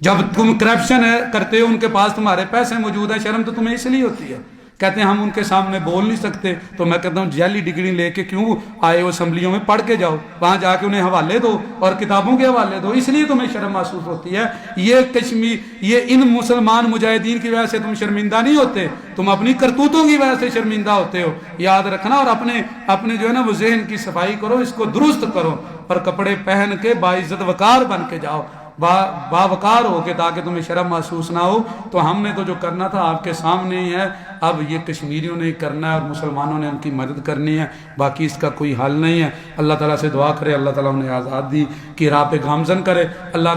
جب تم کرپشن کرتے ہو, ان کے پاس تمہارے پیسے موجود ہیں, شرم تو تمہیں اس لیے ہوتی ہے. کہتے ہیں ہم ان کے سامنے بول نہیں سکتے, تو میں کہتا ہوں جعلی ڈگری لے کے کیوں آئے ہو اسمبلیوں میں, پڑھ کے جاؤ, وہاں جا کے انہیں حوالے دو اور کتابوں کے حوالے دو, اس لیے تمہیں شرم محسوس ہوتی ہے. یہ کشمیر, یہ ان مسلمان مجاہدین کی وجہ سے تم شرمندہ نہیں ہوتے, تم اپنی کرتوتوں کی وجہ سے شرمندہ ہوتے ہو, یاد رکھنا. اور اپنے جو ہے نا وہ ذہن کی صفائی کرو, اس کو درست کرو, اور کپڑے پہن کے باعزت وقار بن کے جاؤ, باوقار ہو کے, تاکہ تمہیں شرم محسوس نہ ہو. تو ہم نے تو جو کرنا تھا آپ کے سامنے ہی ہے. اب یہ کشمیریوں نے کرنا ہے اور مسلمانوں نے ان کی مدد کرنی ہے, باقی اس کا کوئی حل نہیں ہے. اللہ تعالیٰ سے دعا کرے, اللہ تعالیٰ انہیں آزادی کی راہ پہ گامزن کرے. اللہ